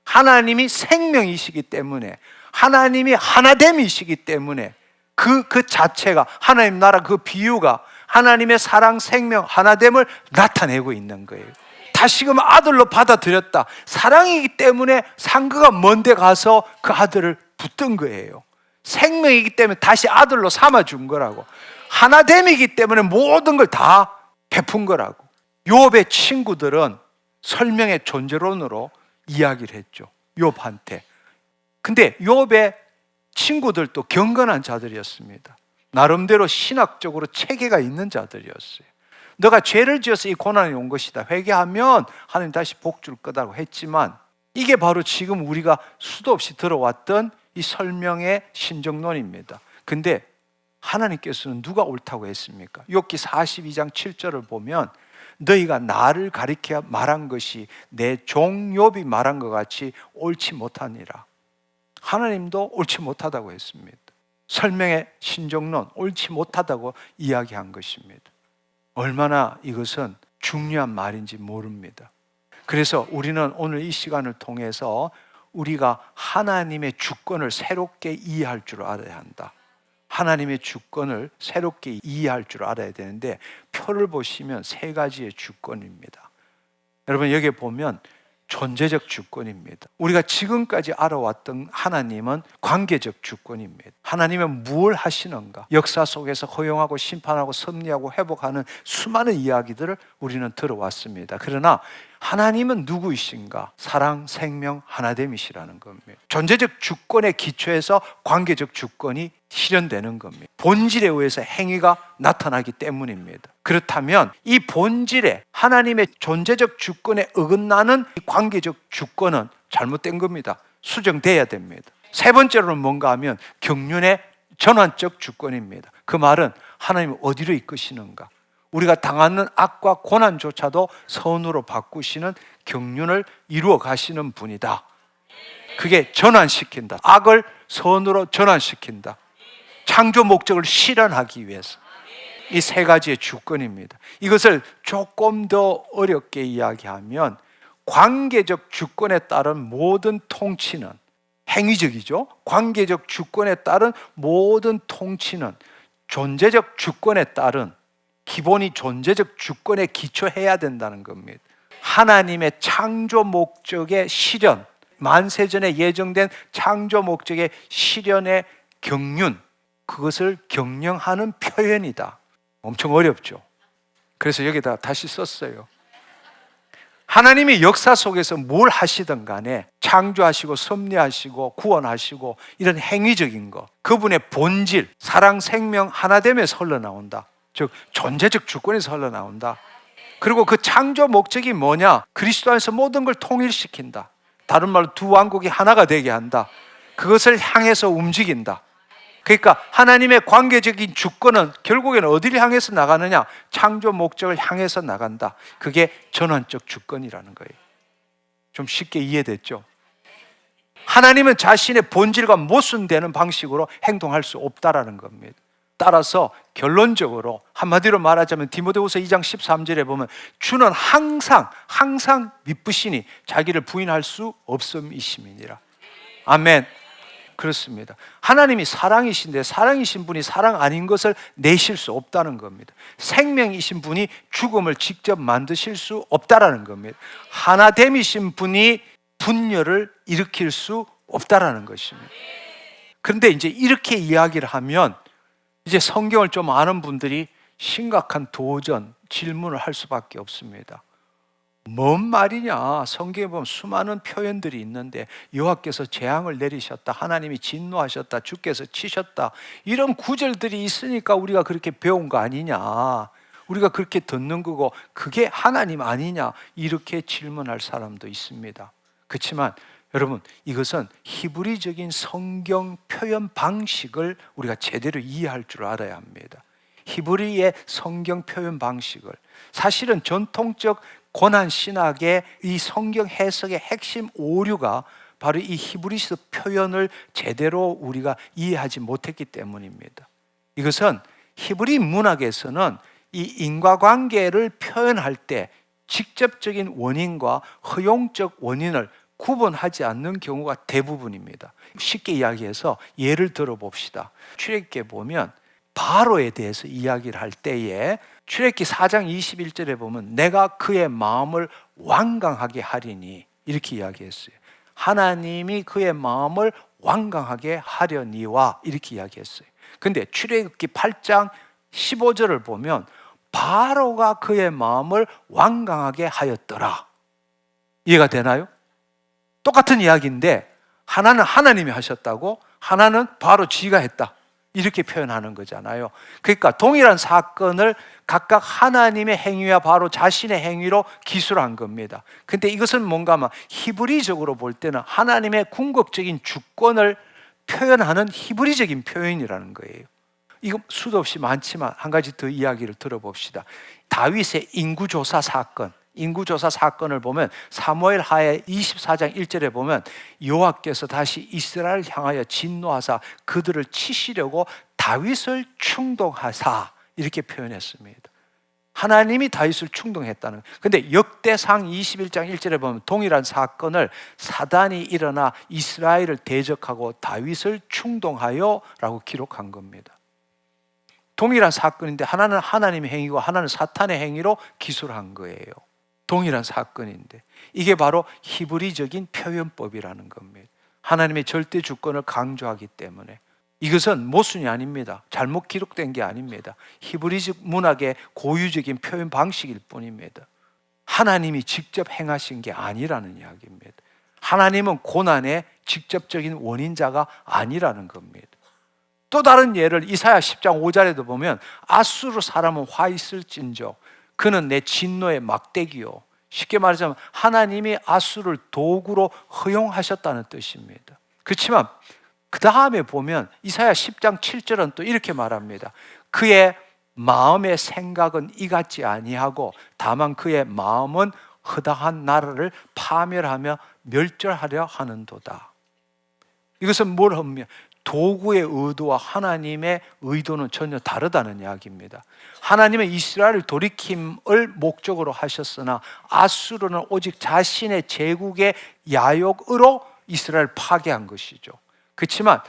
하나님이 생명이시기 때문에, 하나님이 하나됨이시기 때문에 그 자체가, 하나님 나라 그 비유가 하나님의 사랑, 생명, 하나됨을 나타내고 있는 거예요. 다시금 아들로 받아들였다. 사랑이기 때문에 상거가 먼데 가서 그 아들을 붙든 거예요. 생명이기 때문에 다시 아들로 삼아준 거라고. 하나됨이기 때문에 모든 걸 다 베푼 거라고. 욥의 친구들은 설명의 존재론으로 이야기를 했죠. 욥한테. 근데 욥의 친구들도 경건한 자들이었습니다. 나름대로 신학적으로 체계가 있는 자들이었어요. 너가 죄를 지어서 이 고난이 온 것이다. 회개하면 하나님 다시 복 줄 거다고 했지만, 이게 바로 지금 우리가 수도 없이 들어왔던 이 설명의 신정론입니다. 근데 하나님께서는 누가 옳다고 했습니까? 욥기 42장 7절을 보면 너희가 나를 가리켜 말한 것이 내 종 욥이 말한 것 같이 옳지 못하니라. 하나님도 옳지 못하다고 했습니다. 설명의 신정론, 옳지 못하다고 이야기한 것입니다. 얼마나 이것은 중요한 말인지 모릅니다. 그래서 우리는 오늘 이 시간을 통해서 우리가 하나님의 주권을 새롭게 이해할 줄 알아야 한다. 하나님의 주권을 새롭게 이해할 줄 알아야 되는데, 표를 보시면 세 가지의 주권입니다. 여러분, 여기 보면 존재적 주권입니다. 우리가 지금까지 알아왔던 하나님은 관계적 주권입니다. 하나님은 무엇을 하시는가? 역사 속에서 허용하고 심판하고 섭리하고 회복하는 수많은 이야기들을 우리는 들어왔습니다. 그러나 하나님은 누구이신가? 사랑, 생명, 하나됨이시라는 겁니다. 존재적 주권의 기초에서 관계적 주권이 실현되는 겁니다. 본질에 의해서 행위가 나타나기 때문입니다. 그렇다면 이 본질에, 하나님의 존재적 주권에 어긋나는 이 관계적 주권은 잘못된 겁니다. 수정돼야 됩니다. 세 번째로는 뭔가 하면 경륜의 전환적 주권입니다. 그 말은 하나님이 어디로 이끄시는가? 우리가 당하는 악과 고난조차도 선으로 바꾸시는 경륜을 이루어 가시는 분이다. 그게 전환시킨다. 악을 선으로 전환시킨다. 창조 목적을 실현하기 위해서. 이 세 가지의 주권입니다. 이것을 조금 더 어렵게 이야기하면 관계적 주권에 따른 모든 통치는 행위적이죠. 관계적 주권에 따른 모든 통치는 존재적 주권에 따른 기본이 존재적 주권에 기초해야 된다는 겁니다. 하나님의 창조 목적의 실현, 만세전에 예정된 창조 목적의 실현의 경륜, 그것을 경영하는 표현이다. 엄청 어렵죠. 그래서 여기다 다시 썼어요. 하나님이 역사 속에서 뭘 하시든 간에 창조하시고 섭리하시고 구원하시고 이런 행위적인 거, 그분의 본질, 사랑, 생명 하나됨에서 흘러나온다. 즉 존재적 주권에서 흘러나온다. 그리고 그 창조 목적이 뭐냐? 그리스도 안에서 모든 걸 통일시킨다. 다른 말로 두 왕국이 하나가 되게 한다. 그것을 향해서 움직인다. 그러니까 하나님의 관계적인 주권은 결국에는 어디를 향해서 나가느냐? 창조 목적을 향해서 나간다. 그게 전환적 주권이라는 거예요. 좀 쉽게 이해됐죠? 하나님은 자신의 본질과 모순되는 방식으로 행동할 수 없다라는 겁니다. 따라서 결론적으로 한마디로 말하자면 디모데후서 2장 13절에 보면 주는 항상 미쁘시니 자기를 부인할 수 없음이심이니라. 아멘. 그렇습니다. 하나님이 사랑이신데 사랑이신 분이 사랑 아닌 것을 내실 수 없다는 겁니다. 생명이신 분이 죽음을 직접 만드실 수 없다라는 겁니다. 하나됨이신 분이 분열을 일으킬 수 없다라는 것입니다. 그런데 이제 이렇게 이야기를 하면 이제 성경을 좀 아는 분들이 심각한 도전, 질문을 할 수밖에 없습니다. 뭔 말이냐? 성경에 보면 수많은 표현들이 있는데 여호와께서 재앙을 내리셨다, 하나님이 진노하셨다, 주께서 치셨다, 이런 구절들이 있으니까 우리가 그렇게 배운 거 아니냐, 우리가 그렇게 듣는 거고 그게 하나님 아니냐, 이렇게 질문할 사람도 있습니다. 그렇지만 여러분, 이것은 히브리적인 성경 표현 방식을 우리가 제대로 이해할 줄 알아야 합니다. 히브리의 성경 표현 방식을, 사실은 전통적 고난 신학의 이 성경 해석의 핵심 오류가 바로 이 히브리서 표현을 제대로 우리가 이해하지 못했기 때문입니다. 이것은 히브리 문학에서는 이 인과관계를 표현할 때 직접적인 원인과 허용적 원인을 구분하지 않는 경우가 대부분입니다. 쉽게 이야기해서 예를 들어 봅시다. 출애굽기에 보면 바로에 대해서 이야기를 할 때에 출애굽기 4장 21절에 보면 내가 그의 마음을 완강하게 하리니, 이렇게 이야기했어요. 하나님이 그의 마음을 완강하게 하려니와, 이렇게 이야기했어요. 근데 출애굽기 8장 15절을 보면 바로가 그의 마음을 완강하게 하였더라. 이해가 되나요? 똑같은 이야기인데 하나는 하나님이 하셨다고, 하나는 바로 지가 했다, 이렇게 표현하는 거잖아요. 그러니까 동일한 사건을 각각 하나님의 행위와 바로 자신의 행위로 기술한 겁니다. 근데 이것은 뭔가 막 히브리적으로 볼 때는 하나님의 궁극적인 주권을 표현하는 히브리적인 표현이라는 거예요. 이거 수도 없이 많지만 한 가지 더 이야기를 들어봅시다. 다윗의 인구조사 사건을 보면 사무엘 하에 24장 1절에 보면 여호와께서 다시 이스라엘을 향하여 진노하사 그들을 치시려고 다윗을 충동하사, 이렇게 표현했습니다. 하나님이 다윗을 충동했다는. 근데 역대상 21장 1절에 보면 동일한 사건을 사단이 일어나 이스라엘을 대적하고 다윗을 충동하여 라고 기록한 겁니다. 동일한 사건인데 하나는 하나님의 행위고 하나는 사탄의 행위로 기술한 거예요. 동일한 사건인데 이게 바로 히브리적인 표현법이라는 겁니다. 하나님의 절대 주권을 강조하기 때문에 이것은 모순이 아닙니다. 잘못 기록된 게 아닙니다. 히브리적 문학의 고유적인 표현 방식일 뿐입니다. 하나님이 직접 행하신 게 아니라는 이야기입니다. 하나님은 고난의 직접적인 원인자가 아니라는 겁니다. 또 다른 예를 이사야 10장 5절에도 보면 아수르 사람은 화 있을진저 그는 내 진노의 막대기요. 쉽게 말하자면 하나님이 아수르를 도구로 허용하셨다는 뜻입니다. 그렇지만 그 다음에 보면 이사야 10장 7절은 또 이렇게 말합니다. 그의 마음의 생각은 이 같지 아니하고 다만 그의 마음은 허다한 나라를 파멸하며 멸절하려 하는도다. 이것은 뭘 의미해요? 도구의 의도와 하나님의 의도는 전혀 다르다는 이야기입니다. 하나님은 이스라엘을 돌이킴을 목적으로 하셨으나 아수르는 오직 자신의 제국의 야욕으로 이스라엘을 파괴한 것이죠. 그렇지만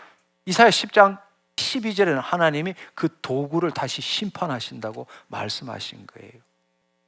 이사야 10장 12절에는 하나님이 그 도구를 다시 심판하신다고 말씀하신 거예요.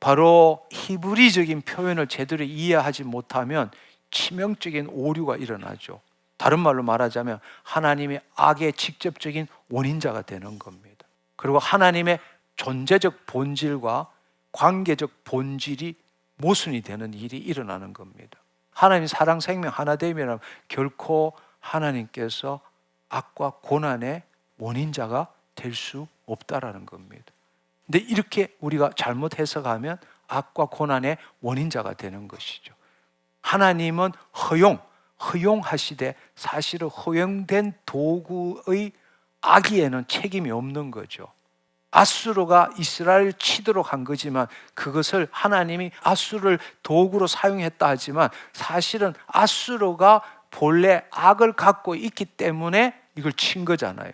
바로 히브리적인 표현을 제대로 이해하지 못하면 치명적인 오류가 일어나죠. 다른 말로 말하자면 하나님이 악의 직접적인 원인자가 되는 겁니다. 그리고 하나님의 존재적 본질과 관계적 본질이 모순이 되는 일이 일어나는 겁니다. 하나님 사랑 생명 하나됨이라면 결코 하나님께서 악과 고난의 원인자가 될 수 없다라는 겁니다. 근데 이렇게 우리가 잘못 해석하면 악과 고난의 원인자가 되는 것이죠. 하나님은 허용하시되 사실은 허용된 도구의 악의에는 책임이 없는 거죠. 아수르가 이스라엘을 치도록 한 거지만 그것을 하나님이 아수르를 도구로 사용했다 하지만 사실은 아수르가 본래 악을 갖고 있기 때문에 이걸 친 거잖아요.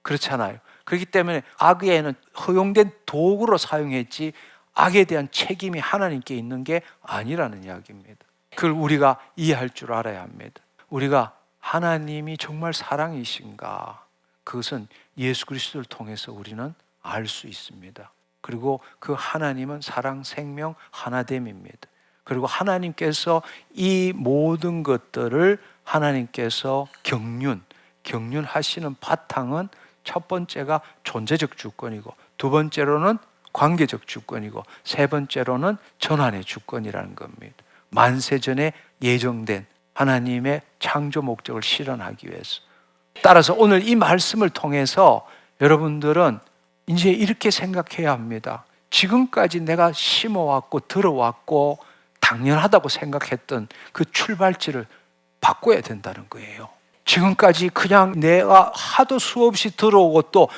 그렇잖아요. 그렇기 때문에 악에는 허용된 도구로 사용했지 악에 대한 책임이 하나님께 있는 게 아니라는 이야기입니다. 그걸 우리가 이해할 줄 알아야 합니다. 우리가 하나님이 정말 사랑이신가, 그것은 예수 그리스도를 통해서 우리는 알 수 있습니다. 그리고 그 하나님은 사랑, 생명, 하나됨입니다. 그리고 하나님께서 이 모든 것들을 하나님께서 경륜하시는 바탕은 첫 번째가 존재적 주권이고, 두 번째로는 관계적 주권이고, 세 번째로는 전환의 주권이라는 겁니다. 만세전에 예정된 하나님의 창조 목적을 실현하기 위해서. 따라서 오늘 이 말씀을 통해서 여러분들은 이제 이렇게 생각해야 합니다. 지금까지 내가 심어왔고 들어왔고 당연하다고 생각했던 그 출발지를 바꿔야 된다는 거예요. 지금까지 그냥 내가 하도 수없이 들어오고 또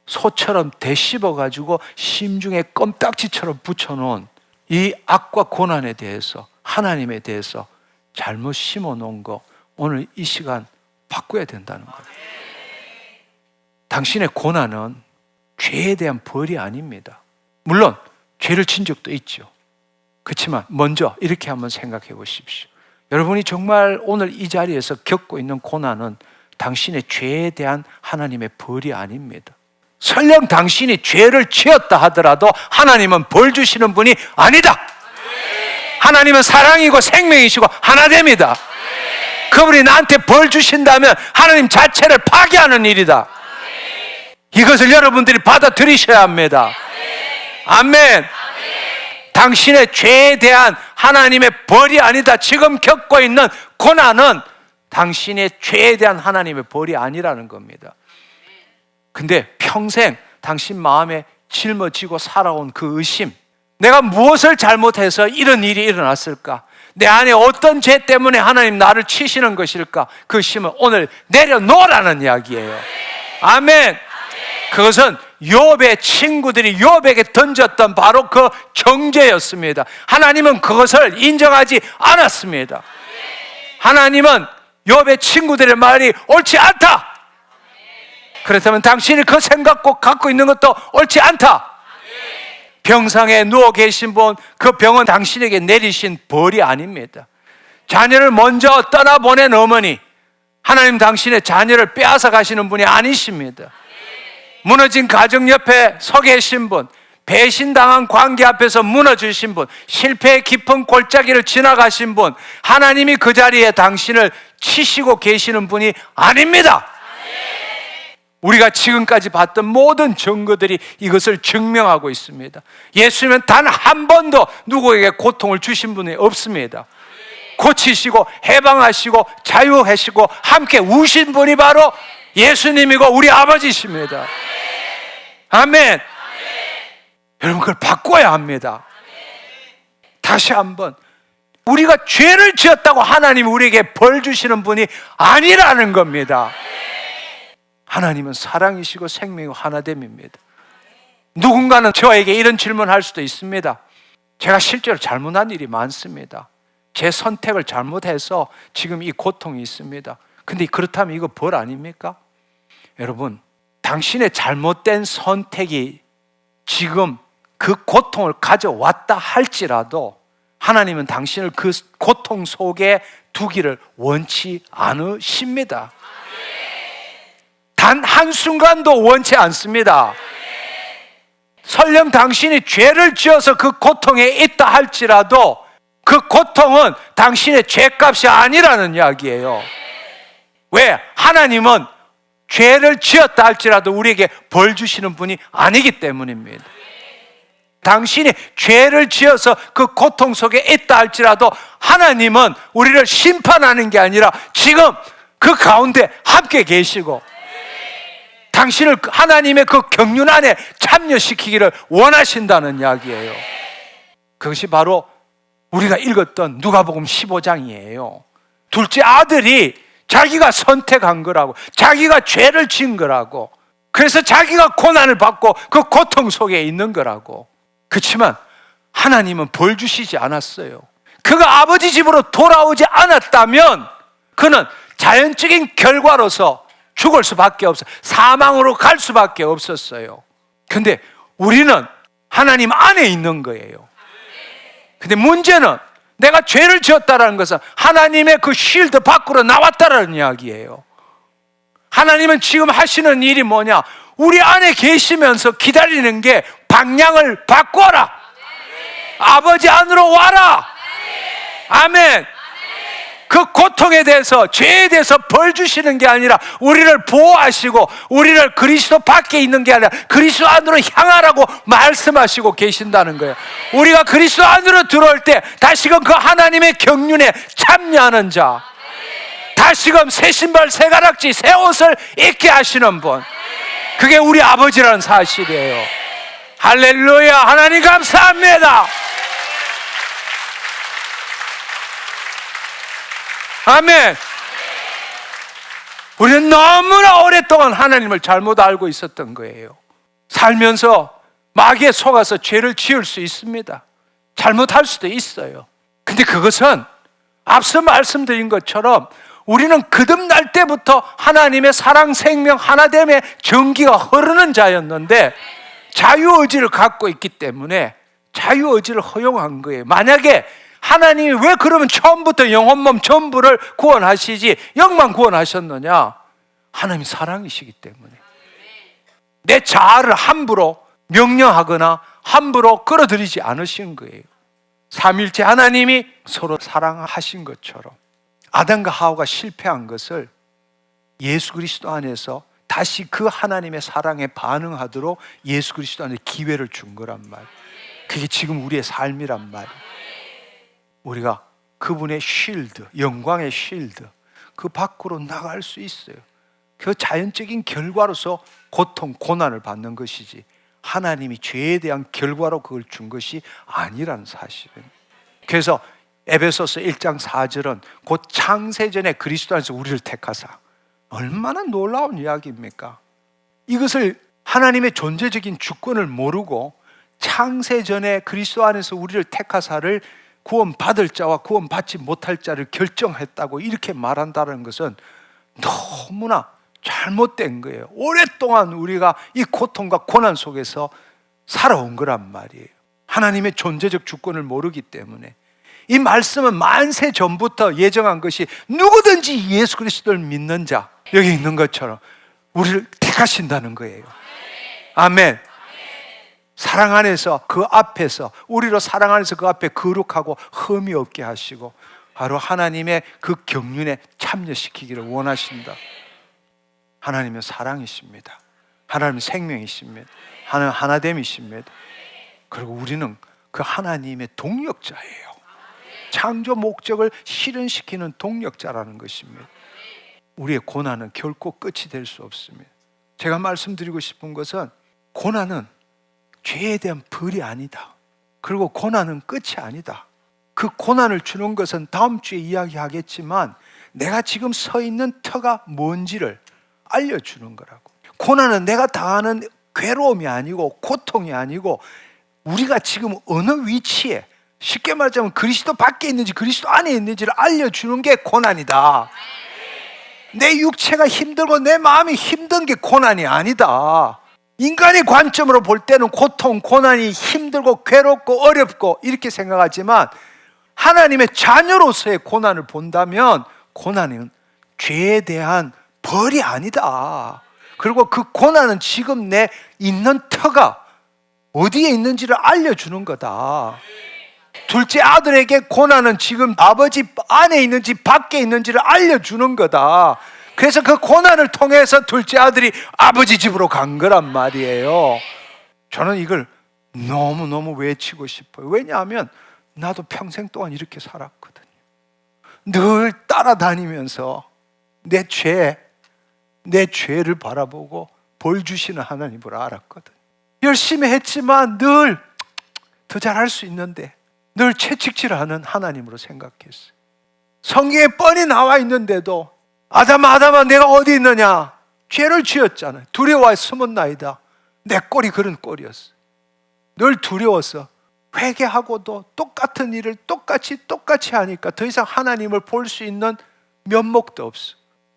소처럼 되씹어가지고 심중에 껌딱지처럼 붙여놓은 이 악과 고난에 대해서, 하나님에 대해서 잘못 심어놓은 거 오늘 이 시간 바꿔야 된다는 거예요. 당신의 고난은 죄에 대한 벌이 아닙니다. 물론 죄를 진 적도 있죠. 그렇지만 먼저 이렇게 한번 생각해 보십시오. 여러분이 정말 오늘 이 자리에서 겪고 있는 고난은 당신의 죄에 대한 하나님의 벌이 아닙니다. 설령 당신이 죄를 지었다 하더라도 하나님은 벌 주시는 분이 아니다. 하나님은 사랑이고 생명이시고 하나됨이다. 그분이 나한테 벌 주신다면 하나님 자체를 파괴하는 일이다. 이것을 여러분들이 받아들이셔야 합니다. 아멘. 당신의 죄에 대한 하나님의 벌이 아니다. 지금 겪고 있는 고난은 당신의 죄에 대한 하나님의 벌이 아니라는 겁니다. 근데 평생 당신 마음에 짊어지고 살아온 그 의심, 내가 무엇을 잘못해서 이런 일이 일어났을까? 내 안에 어떤 죄 때문에 하나님 나를 치시는 것일까? 그 심을 오늘 내려놓으라는 이야기예요. 아멘. 그것은 욥의 친구들이 욥에게 던졌던 바로 그 경제였습니다. 하나님은 그것을 인정하지 않았습니다. 하나님은 욥의 친구들의 말이 옳지 않다. 그렇다면 당신이 그 생각 꼭 갖고 있는 것도 옳지 않다. 병상에 누워 계신 분, 그 병은 당신에게 내리신 벌이 아닙니다. 자녀를 먼저 떠나보낸 어머니, 하나님 당신의 자녀를 빼앗아 가시는 분이 아니십니다. 무너진 가정 옆에 서 계신 분, 배신당한 관계 앞에서 무너지신 분, 실패의 깊은 골짜기를 지나가신 분, 하나님이 그 자리에 당신을 치시고 계시는 분이 아닙니다. 우리가 지금까지 봤던 모든 증거들이 이것을 증명하고 있습니다. 예수님은 단 한 번도 누구에게 고통을 주신 분이 없습니다. 고치시고 해방하시고 자유하시고 함께 우신 분이 바로 예수님이고 우리 아버지십니다. 아멘. 여러분, 그걸 바꿔야 합니다. 다시 한번, 우리가 죄를 지었다고 하나님이 우리에게 벌 주시는 분이 아니라는 겁니다. 하나님은 사랑이시고 생명이고 하나됨입니다. 누군가는 저에게 이런 질문을 할 수도 있습니다. 제가 실제로 잘못한 일이 많습니다. 제 선택을 잘못해서 지금 이 고통이 있습니다. 근데 그렇다면 이거 벌 아닙니까? 여러분, 당신의 잘못된 선택이 지금 그 고통을 가져왔다 할지라도 하나님은 당신을 그 고통 속에 두기를 원치 않으십니다. 단 한순간도 원치 않습니다. 설령 당신이 죄를 지어서 그 고통에 있다 할지라도 그 고통은 당신의 죄값이 아니라는 이야기예요. 왜? 하나님은 죄를 지었다 할지라도 우리에게 벌 주시는 분이 아니기 때문입니다. 당신이 죄를 지어서 그 고통 속에 있다 할지라도 하나님은 우리를 심판하는 게 아니라 지금 그 가운데 함께 계시고 당신을 하나님의 그 경륜 안에 참여시키기를 원하신다는 이야기예요. 그것이 바로 우리가 읽었던 누가복음 15장이에요. 둘째 아들이 자기가 선택한 거라고, 자기가 죄를 지은 거라고, 그래서 자기가 고난을 받고 그 고통 속에 있는 거라고. 그렇지만 하나님은 벌 주시지 않았어요. 그가 아버지 집으로 돌아오지 않았다면 그는 자연적인 결과로서 죽을 수밖에 없어요. 사망으로 갈 수밖에 없었어요. 근데 우리는 하나님 안에 있는 거예요. 근데 문제는 내가 죄를 지었다는 것은 하나님의 그 쉴드 밖으로 나왔다는 이야기예요. 하나님은 지금 하시는 일이 뭐냐? 우리 안에 계시면서 기다리는 게 방향을 바꿔라. 아버지 안으로 와라. 아멘. 그 고통에 대해서, 죄에 대해서 벌 주시는 게 아니라 우리를 보호하시고 우리를 그리스도 밖에 있는 게 아니라 그리스도 안으로 향하라고 말씀하시고 계신다는 거예요. 우리가 그리스도 안으로 들어올 때 다시금 그 하나님의 경륜에 참여하는 자, 다시금 새 신발, 새 가락지, 새 옷을 입게 하시는 분, 그게 우리 아버지라는 사실이에요. 할렐루야. 하나님 감사합니다. 아멘. 우리는 너무나 오랫동안 하나님을 잘못 알고 있었던 거예요. 살면서 마귀에 속아서 죄를 지을 수 있습니다. 잘못할 수도 있어요. 근데 그것은 앞서 말씀드린 것처럼 우리는 거듭날 때부터 하나님의 사랑, 생명, 하나됨의 전기가 흐르는 자였는데 자유의지를 갖고 있기 때문에 자유의지를 허용한 거예요. 만약에 하나님이 왜 그러면 처음부터 영혼 몸 전부를 구원하시지 영만 구원하셨느냐? 하나님이 사랑이시기 때문에 내 자아를 함부로 명령하거나 함부로 끌어들이지 않으신 거예요. 삼일째 하나님이 서로 사랑하신 것처럼 아담과 하와가 실패한 것을 예수 그리스도 안에서 다시 그 하나님의 사랑에 반응하도록 예수 그리스도 안에 기회를 준 거란 말이에요. 그게 지금 우리의 삶이란 말이에요. 우리가 그분의 쉴드, 영광의 쉴드, 그 밖으로 나갈 수 있어요. 그 자연적인 결과로서 고통, 고난을 받는 것이지 하나님이 죄에 대한 결과로 그걸 준 것이 아니라는 사실입니다. 그래서 에베소서 1장 4절은 곧 창세전에 그리스도 안에서 우리를 택하사, 얼마나 놀라운 이야기입니까? 이것을 하나님의 존재적인 주권을 모르고 창세전에 그리스도 안에서 우리를 택하사를 구원받을 자와 구원받지 못할 자를 결정했다고 이렇게 말한다는 것은 너무나 잘못된 거예요. 오랫동안 우리가 이 고통과 고난 속에서 살아온 거란 말이에요. 하나님의 존재적 주권을 모르기 때문에. 이 말씀은 만세 전부터 예정한 것이 누구든지 예수 그리스도를 믿는 자, 여기 있는 것처럼 우리를 택하신다는 거예요. 아멘. 사랑 안에서 그 앞에서, 우리로 사랑 안에서 그 앞에 거룩하고 흠이 없게 하시고 바로 하나님의 그 경륜에 참여시키기를 원하신다. 하나님은 사랑이십니다. 하나님은 생명이십니다. 하나님은 하나됨이십니다. 그리고 우리는 그 하나님의 동력자예요. 창조 목적을 실현시키는 동력자라는 것입니다. 우리의 고난은 결코 끝이 될 수 없습니다. 제가 말씀드리고 싶은 것은 고난은 죄에 대한 벌이 아니다. 그리고 고난은 끝이 아니다. 그 고난을 주는 것은 다음 주에 이야기하겠지만 내가 지금 서 있는 터가 뭔지를 알려주는 거라고. 고난은 내가 당하는 괴로움이 아니고 고통이 아니고 우리가 지금 어느 위치에, 쉽게 말하자면 그리스도 밖에 있는지 그리스도 안에 있는지를 알려주는 게 고난이다. 내 육체가 힘들고 내 마음이 힘든 게 고난이 아니다. 인간의 관점으로 볼 때는 고통, 고난이 힘들고 괴롭고 어렵고 이렇게 생각하지만 하나님의 자녀로서의 고난을 본다면 고난은 죄에 대한 벌이 아니다. 그리고 그 고난은 지금 내 있는 터가 어디에 있는지를 알려주는 거다. 둘째 아들에게 고난은 지금 아버지 안에 있는지 밖에 있는지를 알려주는 거다. 그래서 그 고난을 통해서 둘째 아들이 아버지 집으로 간 거란 말이에요. 저는 이걸 너무너무 외치고 싶어요. 왜냐하면 나도 평생 동안 이렇게 살았거든요. 늘 따라다니면서 내 죄를 바라보고 벌 주시는 하나님을 알았거든요. 열심히 했지만 늘 더 잘할 수 있는데 늘 채찍질하는 하나님으로 생각했어요. 성경에 뻔히 나와 있는데도 아담아 내가 어디 있느냐? 죄를 지었잖아요. 두려워해 숨었나이다. 내 꼴이 그런 꼴이었어요. 늘 두려워서 회개하고도 똑같은 일을 똑같이 하니까 더 이상 하나님을 볼 수 있는 면목도 없어.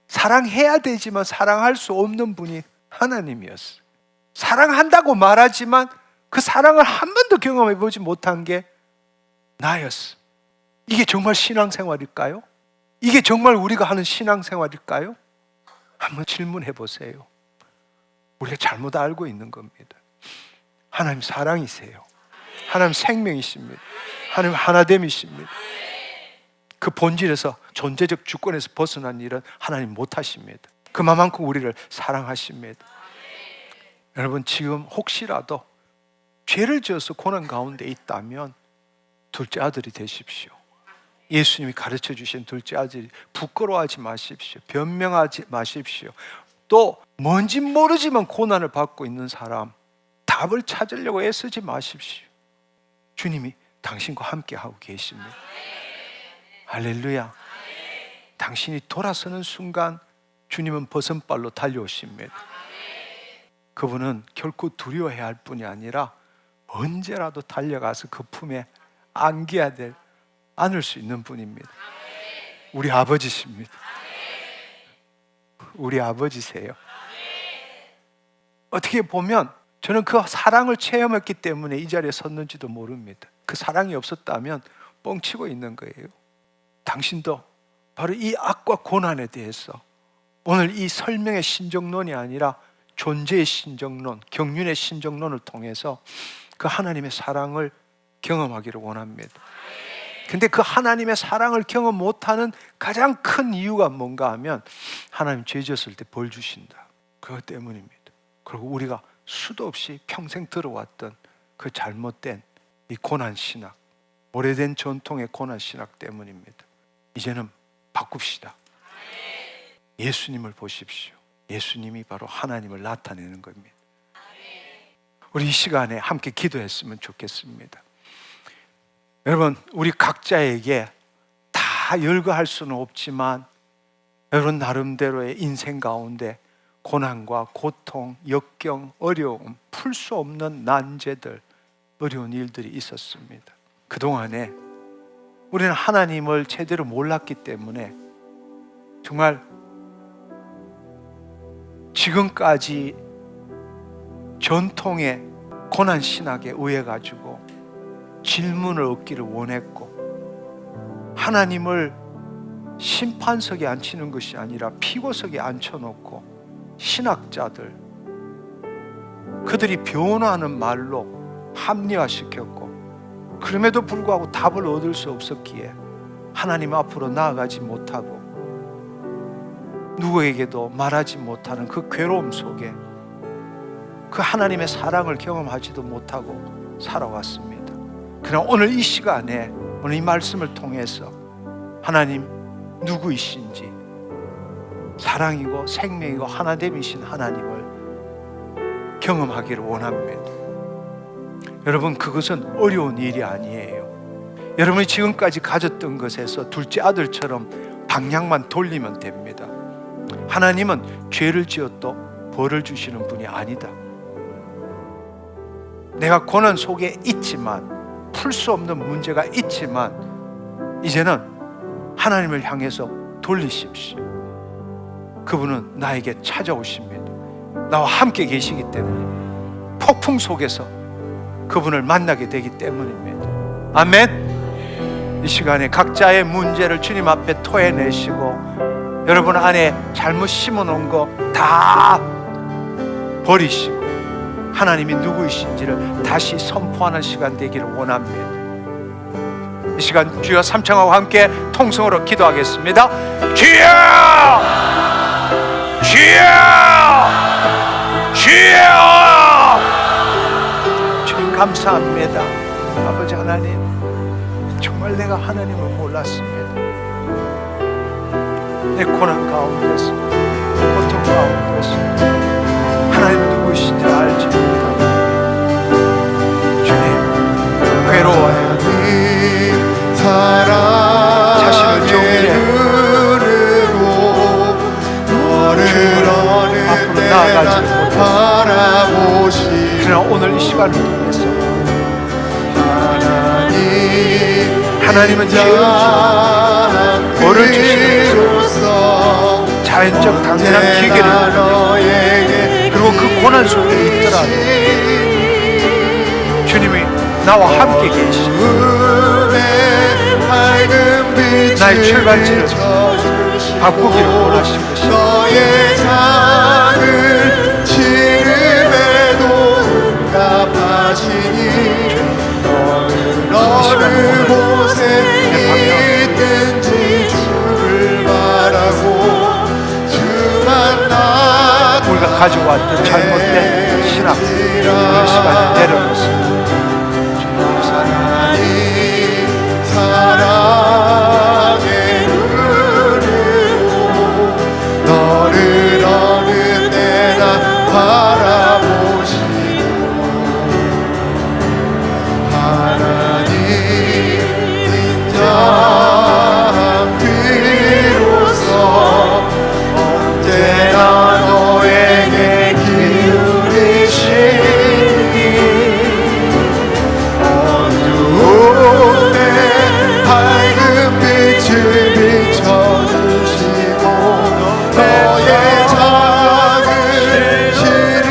사랑해야 되지만 사랑할 수 없는 분이 하나님이었어요. 사랑한다고 말하지만 그 사랑을 한 번도 경험해 보지 못한 게 나였어. 이게 정말 신앙생활일까요? 이게 정말 우리가 하는 신앙생활일까요? 한번 질문해 보세요. 우리가 잘못 알고 있는 겁니다. 하나님 사랑이세요. 하나님 생명이십니다. 하나님 하나됨이십니다. 그 본질에서 존재적 주권에서 벗어난 일은 하나님 못하십니다. 그만큼 우리를 사랑하십니다. 여러분 지금 혹시라도 죄를 지어서 고난 가운데 있다면 둘째 아들이 되십시오. 예수님이 가르쳐 주신 둘째 아들이 부끄러워하지 마십시오. 변명하지 마십시오. 또 뭔지 모르지만 고난을 받고 있는 사람 답을 찾으려고 애쓰지 마십시오. 주님이 당신과 함께 하고 계십니다. 할렐루야. 당신이 돌아서는 순간 주님은 버선발로 달려오십니다. 그분은 결코 두려워해야 할 뿐이 아니라 언제라도 달려가서 그 품에 안을 수 있는 분입니다. 우리 아버지십니다. 우리 아버지세요. 어떻게 보면 저는 그 사랑을 체험했기 때문에 이 자리에 섰는지도 모릅니다. 그 사랑이 없었다면 뻥치고 있는 거예요. 당신도 바로 이 악과 고난에 대해서 오늘 이 설명의 신정론이 아니라 존재의 신정론, 경륜의 신정론을 통해서 그 하나님의 사랑을 경험하기를 원합니다. 근데 그 하나님의 사랑을 경험 못하는 가장 큰 이유가 뭔가 하면 하나님 죄 지었을 때 벌 주신다. 그것 때문입니다. 그리고 우리가 수도 없이 평생 들어왔던 그 잘못된 이 고난 신학, 오래된 전통의 고난 신학 때문입니다. 이제는 바꿉시다. 예수님을 보십시오. 예수님이 바로 하나님을 나타내는 겁니다. 우리 이 시간에 함께 기도했으면 좋겠습니다. 여러분, 우리 각자에게 다 열거할 수는 없지만 여러분 나름대로의 인생 가운데 고난과 고통, 역경, 어려움, 풀 수 없는 난제들, 어려운 일들이 있었습니다. 그동안에 우리는 하나님을 제대로 몰랐기 때문에 정말 지금까지 전통의 고난 신학에 의해 가지고 질문을 얻기를 원했고 하나님을 심판석에 앉히는 것이 아니라 피고석에 앉혀놓고 신학자들 그들이 변화하는 말로 합리화시켰고 그럼에도 불구하고 답을 얻을 수 없었기에 하나님 앞으로 나아가지 못하고 누구에게도 말하지 못하는 그 괴로움 속에 그 하나님의 사랑을 경험하지도 못하고 살아왔습니다. 그러나 오늘 이 시간에 오늘 이 말씀을 통해서 하나님 누구이신지 사랑이고 생명이고 하나됨이신 하나님을 경험하기를 원합니다. 여러분 그것은 어려운 일이 아니에요. 여러분이 지금까지 가졌던 것에서 둘째 아들처럼 방향만 돌리면 됩니다. 하나님은 죄를 지어도 벌을 주시는 분이 아니다. 내가 고난 속에 있지만 풀 수 없는 문제가 있지만 이제는 하나님을 향해서 돌리십시오. 그분은 나에게 찾아오십니다. 나와 함께 계시기 때문에, 폭풍 속에서 그분을 만나게 되기 때문입니다. 아멘. 이 시간에 각자의 문제를 주님 앞에 토해내시고, 여러분 안에 잘못 심어놓은 거 다 버리시고 하나님이 누구이신지를 다시 선포하는 시간 되기를 원합니다. 이 시간 주여 삼창하고 함께 통성으로 기도하겠습니다. 주여! 주여! 주여! 주님 감사합니다. 아버지 하나님, 정말 내가 하나님을 몰랐습니다. 내 고난 가운데서, 고통 가운데서 하나님 누구이신지 알지 못하고 주님 괴로워해요. 자신을 정죄하고 앞으로 나아가지 못했습니다. 그러나 오늘 이 시간을 통해서 하나님은 죄를 지어 벌을 주시는 자연적 당연한 기계를, 그리고 그 고난 속에 있더라도 주님이 나와 함께 계시고 나의 출발지를 바꾸기를 원하신 것입니다. 너의 작은 지름에도 응답하시니 너는 어느 곳에 있든지 주를 바라고 주만 나 우리가 가져왔던 잘못된 신앙, 오늘 시간에 내려놓습니다. 사랑의 눈으로 너를 어느 때나 바라보시고 하나님 인자 비로소 언제나 너에게 기울이시니 어두움에 밝은 빛을 비춰주시고 너의 작은 시름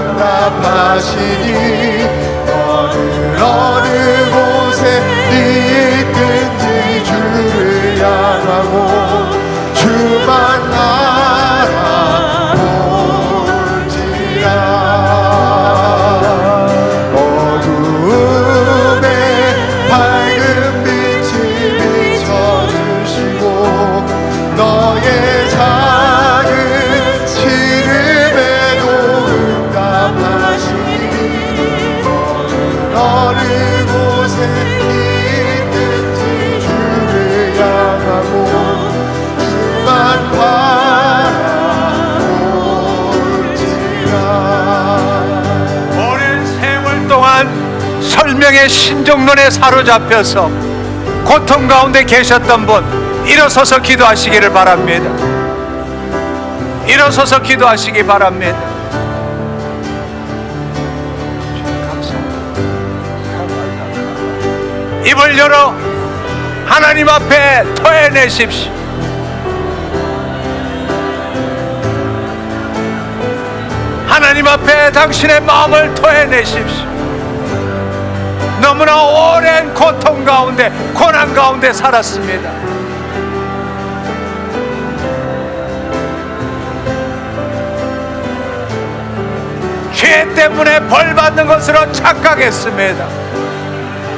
응답하시니 너는 어느 곳에 있든지 주를 향하고 주만 알아볼지라. 어두움에 밝은 빛을 비춰주시고 너의 작은 시름에도 응답하시니 너는 어느 곳에 있든지 주를 향하고 주만 바라볼지라. 오랜 세월 동안 설명의 신정론에 사로잡혀서 고통 가운데 계셨던 분, 일어서서 기도하시기를 바랍니다. 일어서서 기도하시기 바랍니다. 입을 열어 하나님 앞에 토해내십시오. 하나님 앞에 당신의 마음을 토해내십시오. 너무나 오랜 고통 가운데, 고난 가운데 살았습니다. 죄 때문에 벌 받는 것으로 착각했습니다.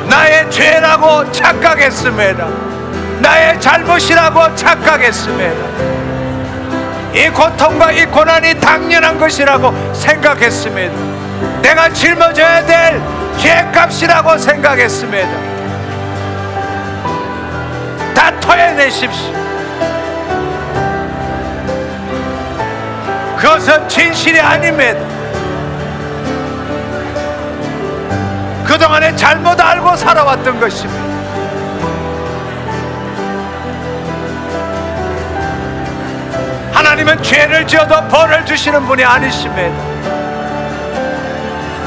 나의 죄라고 착각했습니다. 나의 잘못이라고 착각했습니다. 이 고통과 이 고난이 당연한 것이라고 생각했습니다. 내가 짊어져야 될 죄값이라고 생각했습니다. 다 토해내십시오. 그것은 진실이 아닙니다. 그동안에 잘못 알고 살아왔던 것입니다. 하나님은 죄를 지어도 벌을 주시는 분이 아니십니다.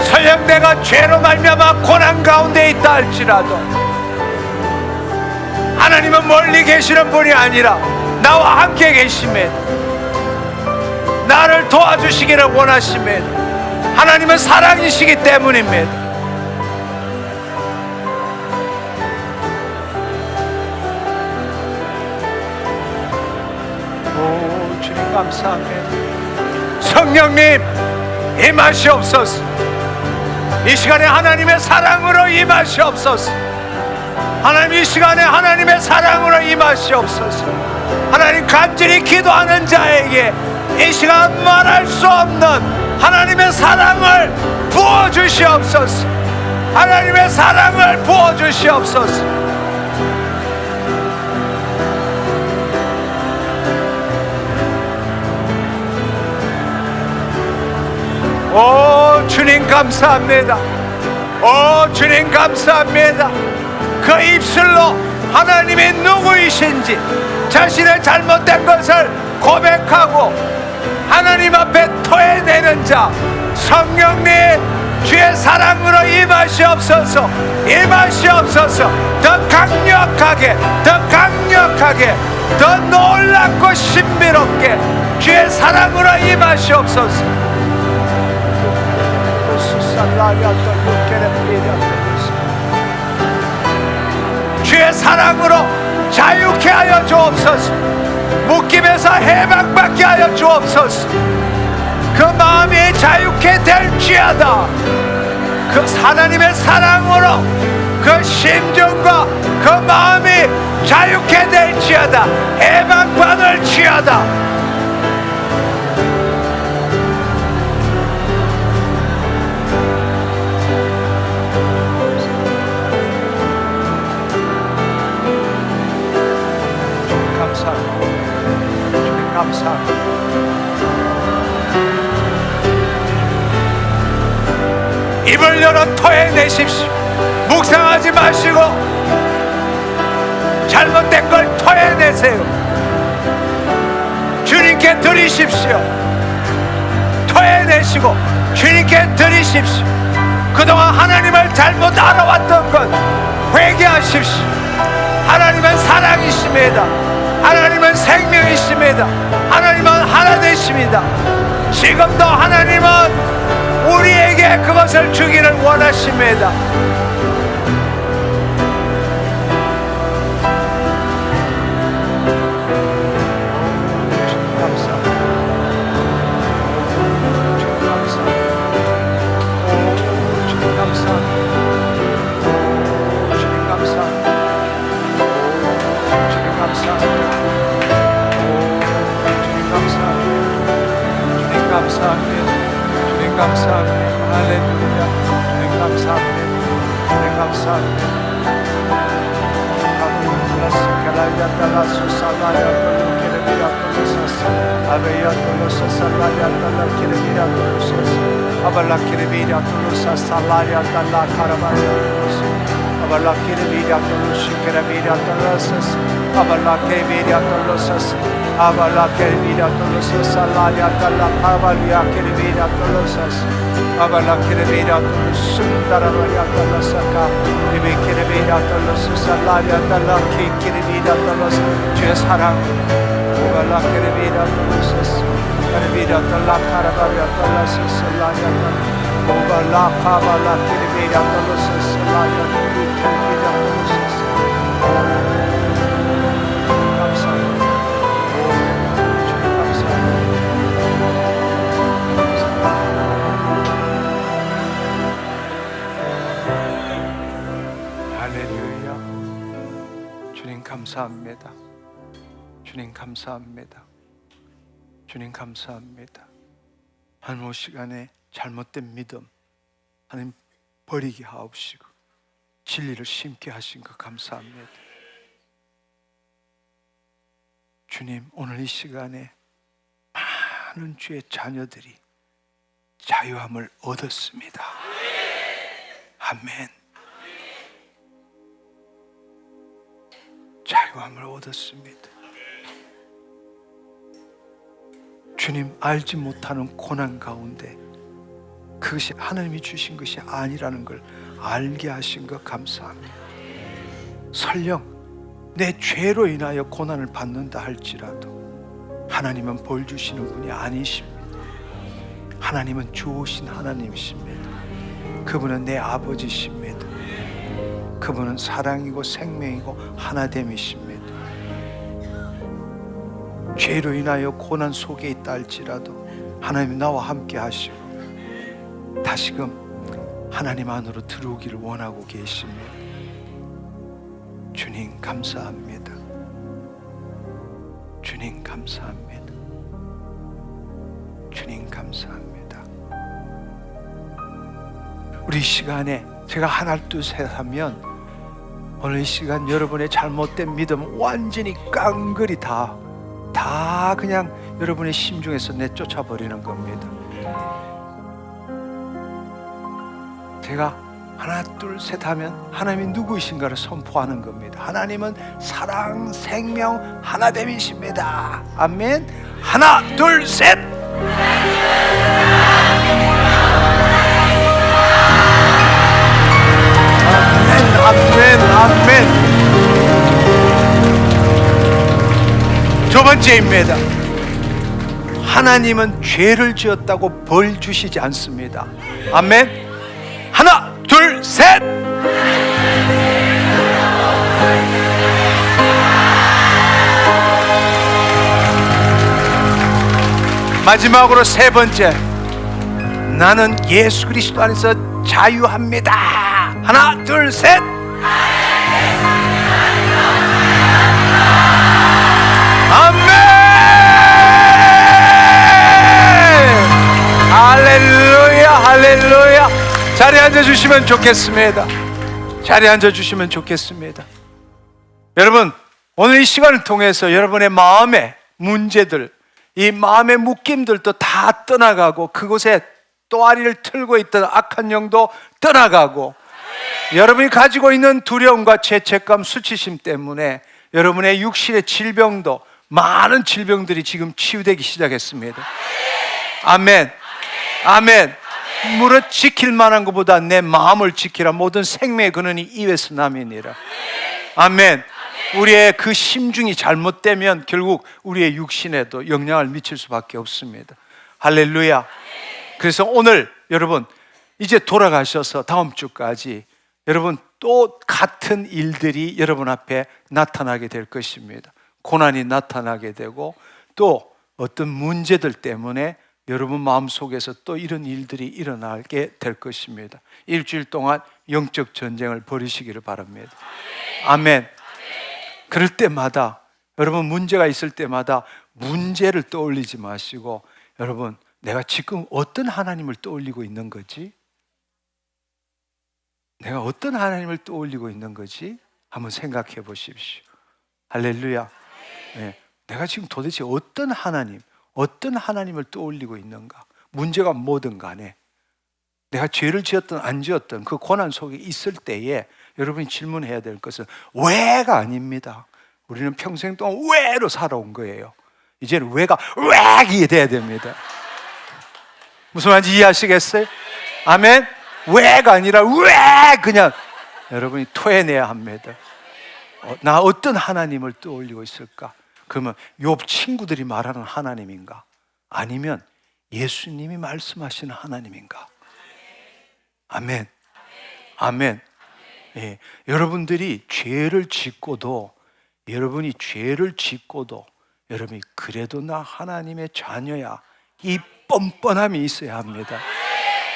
설령 내가 죄로 말미암아 고난 가운데 있다 할지라도 하나님은 멀리 계시는 분이 아니라 나와 함께 계십니다. 나를 도와주시기를 원하십니다. 하나님은 사랑이시기 때문입니다. 오, 주님 감사합니다. 성령님 임하시옵소서. 이 시간에 하나님의 사랑으로 임하시옵소서. 하나님, 이 시간에 하나님의 사랑으로 임하시옵소서. 하나님, 간절히 기도하는 자에게 이 시간 말할 수 없는 하나님의 사랑을 부어주시옵소서. 하나님의 사랑을 부어주시옵소서. 오, 주님 감사합니다. 오, 주님 감사합니다. 그 입술로 하나님이 누구이신지 자신의 잘못된 것을 고백하고 하나님 앞에 토해내는 자, 성령님 주의 사랑으로 임하시옵소서. 임하시옵소서. 더 강력하게, 더 강력하게, 더 놀랍고 신비롭게 주의 사랑으로 임하시옵소서. 주의 사랑으로 자유케 하여 주옵소서. 묶임에서 해방받게 하여 주옵소서. 그 마음이 자유케 될지어다. 그 하나님의 사랑으로 그 심정과 그 마음이 자유케 될지어다. 해방받을지어다. 주님 감사합니다. 입을 열어 토해내십시오. 묵상하지 마시고 잘못된 걸 토해내세요. 주님께 드리십시오. 토해내시고 주님께 드리십시오. 그동안 하나님을 잘못 알아왔던 것 회개하십시오. 하나님은 사랑이십니다. 하나님은 생명이십니다. 하나님은 하나 되십니다. 지금도 하나님은 우리에게 그것을 주기를 원하십니다. 주님 감사합니다. 주님 감사합니다. 주님 감사합니다. 주님 감사합니다. 주님 감사합니다. 감사합니다. 주님 감사합니다. 할렐루야. 주님 감사합니다. 주님 감사합니다. Abala que mira todos los salaria dalla cavalia que mira todos los abala que mira todos sundara varia dalla saka e me que mira todos los salaria dalla que mira todos 주의 사랑 abala que mira todos los que mira dalla cavalia dalla salaria abala cavalia que mira todos los salaria que mira todos 감사합니다. 주님 감사합니다. 주님 감사합니다. 하나님, 이 시간에 잘못된 믿음 하나님 버리게 하옵시고 진리를 심게 하신 것 감사합니다. 주님, 오늘 이 시간에 많은 주의 자녀들이 자유함을 얻었습니다. 아멘. 자유함을 얻었습니다. 주님, 알지 못하는 고난 가운데 그것이 하나님이 주신 것이 아니라는 걸 알게 하신 것 감사합니다. 설령 내 죄로 인하여 고난을 받는다 할지라도 하나님은 벌 주시는 분이 아니십니다. 하나님은 좋으신 하나님이십니다. 그분은 내 아버지십니다. 그분은 사랑이고 생명이고 하나됨이십니다. 죄로 인하여 고난 속에 있다 할지라도 하나님 나와 함께 하시고 다시금 하나님 안으로 들어오기를 원하고 계십니다. 주님 감사합니다. 주님 감사합니다. 주님 감사합니다. 우리 이 시간에 제가 하나 둘 셋 하면 오늘 이 시간 여러분의 잘못된 믿음 완전히 깡그리 다 그냥 여러분의 심중에서 내쫓아 버리는 겁니다. 제가 하나 둘 셋 하면 하나님이 누구이신가를 선포하는 겁니다. 하나님은 사랑, 생명, 하나됨이십니다. 아멘. 하나 둘 셋. 아멘, 아멘. 두 번째입니다. 하나님은 죄를 지었다고 벌 주시지 않습니다. 아멘. 하나, 둘, 셋. 마지막으로 세 번째. 나는 예수 그리스도 안에서 자유합니다. 하나, 둘, 셋. 아멘. 할렐루야, 할렐루야. 자리에 앉아주시면 좋겠습니다. 자리에 앉아주시면 좋겠습니다. 여러분, 오늘 이 시간을 통해서 여러분의 마음의 문제들, 이 마음의 묶임들도 다 떠나가고 그곳에 또아리를 틀고 있던 악한 영도 떠나가고 여러분이 가지고 있는 두려움과 죄책감, 수치심 때문에 여러분의 육신의 질병도 많은 질병들이 지금 치유되기 시작했습니다. 아멘. 아멘. 무릇 지킬 만한 것보다 내 마음을 지키라. 모든 생명의 근원이 이에서 남이니라. 아멘. 우리의 그 심중이 잘못되면 결국 우리의 육신에도 영향을 미칠 수밖에 없습니다. 할렐루야. 그래서 오늘 여러분 이제 돌아가셔서 다음 주까지 여러분 또 같은 일들이 여러분 앞에 나타나게 될 것입니다. 고난이 나타나게 되고 또 어떤 문제들 때문에 여러분 마음속에서 또 이런 일들이 일어나게 될 것입니다. 일주일 동안 영적 전쟁을 벌이시기를 바랍니다. 아멘. 그럴 때마다 여러분 문제가 있을 때마다 문제를 떠올리지 마시고 여러분 내가 지금 어떤 하나님을 떠올리고 있는 거지? 내가 어떤 하나님을 떠올리고 있는 거지? 한번 생각해 보십시오. 할렐루야. 네. 내가 지금 도대체 어떤 하나님을 떠올리고 있는가? 문제가 뭐든 간에 내가 죄를 지었든 안 지었든 그 고난 속에 있을 때에 여러분이 질문해야 될 것은 왜가 아닙니다. 우리는 평생 동안 왜로 살아온 거예요. 이제는 왜가 왜이 돼야 됩니다. 무슨 말인지 이해하시겠어요? 아멘. 왜가 아니라 왜 그냥 여러분이 토해내야 합니다. 나 어떤 하나님을 떠올리고 있을까? 그러면 욥 친구들이 말하는 하나님인가? 아니면 예수님이 말씀하시는 하나님인가? 아멘. 아멘. 예, 여러분들이 죄를 짓고도 여러분이 그래도 나 하나님의 자녀야 이 뻔뻔함이 있어야 합니다.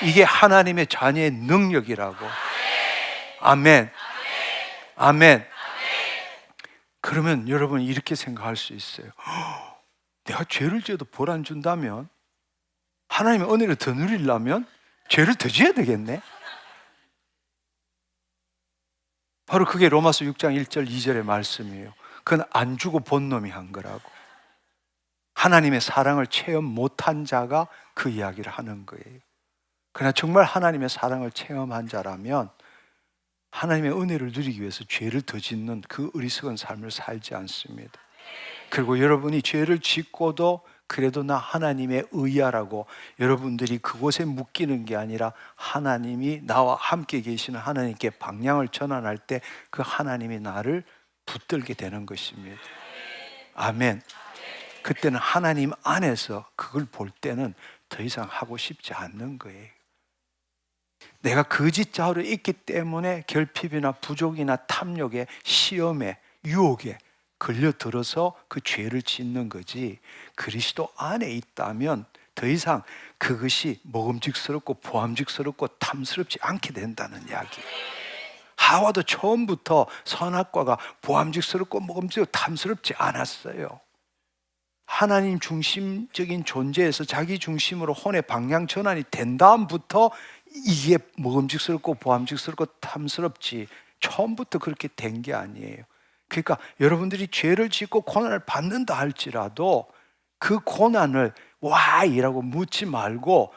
이게 하나님의 자녀의 능력이라고. 아멘. 아멘. 그러면 여러분 이렇게 생각할 수 있어요. 내가 죄를 지어도 벌 안 준다면 하나님의 은혜를 더 누리려면 죄를 더 지어야 되겠네. 바로 그게 로마서 6장 1절 2절의 말씀이에요. 그건 안 주고 본 놈이 한 거라고. 하나님의 사랑을 체험 못한 자가 그 이야기를 하는 거예요. 그러나 정말 하나님의 사랑을 체험한 자라면 하나님의 은혜를 누리기 위해서 죄를 더 짓는 그 어리석은 삶을 살지 않습니다. 그리고 여러분이 죄를 짓고도 그래도 나 하나님의 의야라고 여러분들이 그곳에 묶이는 게 아니라 하나님이 나와 함께 계시는 하나님께 방향을 전환할 때 그 하나님이 나를 붙들게 되는 것입니다. 아멘. 그때는 하나님 안에서 그걸 볼 때는 더 이상 하고 싶지 않는 거예요. 내가 거짓자로 있기 때문에 결핍이나 부족이나 탐욕에, 시험에, 유혹에 걸려들어서 그 죄를 짓는 거지, 그리스도 안에 있다면 더 이상 그것이 먹음직스럽고 보암직스럽고 탐스럽지 않게 된다는 이야기예요. 하와도 처음부터 선악과가 보암직스럽고 먹음직스럽고 탐스럽지 않았어요. 하나님 중심적인 존재에서 자기 중심으로 혼의 방향 전환이 된 다음부터 이게 먹음직스럽고 보암직스럽고 탐스럽지, 처음부터 그렇게 된 게 아니에요. 그러니까 여러분들이 죄를 짓고 고난을 받는다 할지라도 그 고난을 why라고 묻지 말고,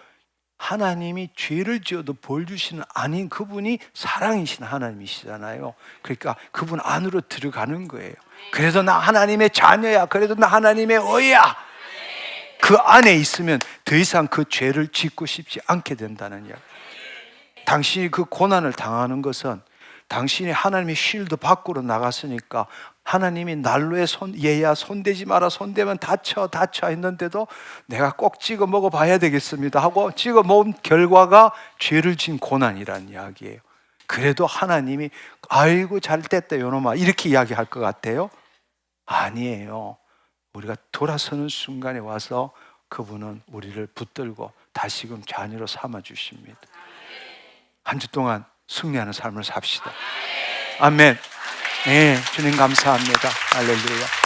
하나님이 죄를 지어도 벌 주시는 아닌 그분이 사랑이신 하나님이시잖아요. 그러니까 그분 안으로 들어가는 거예요. 그래도 나 하나님의 자녀야, 그래도 나 하나님의 어야, 그 안에 있으면 더 이상 그 죄를 짓고 싶지 않게 된다는 이야기. 당신이 그 고난을 당하는 것은 당신이 하나님의 쉴드 밖으로 나갔으니까 하나님이 난로에 얘야 손대지 마라, 손대면 다쳐 했는데도 내가 꼭 찍어 먹어봐야 되겠습니다 하고 찍어 먹은 결과가 죄를 진 고난이라는 이야기예요. 그래도 하나님이 아이고 잘 됐다 요놈아 이렇게 이야기할 것 같아요? 아니에요. 우리가 돌아서는 순간에 와서 그분은 우리를 붙들고 다시금 자녀로 삼아 주십니다. 한 주 동안 승리하는 삶을 삽시다. 아멘. 네, 주님 감사합니다. 할렐루야.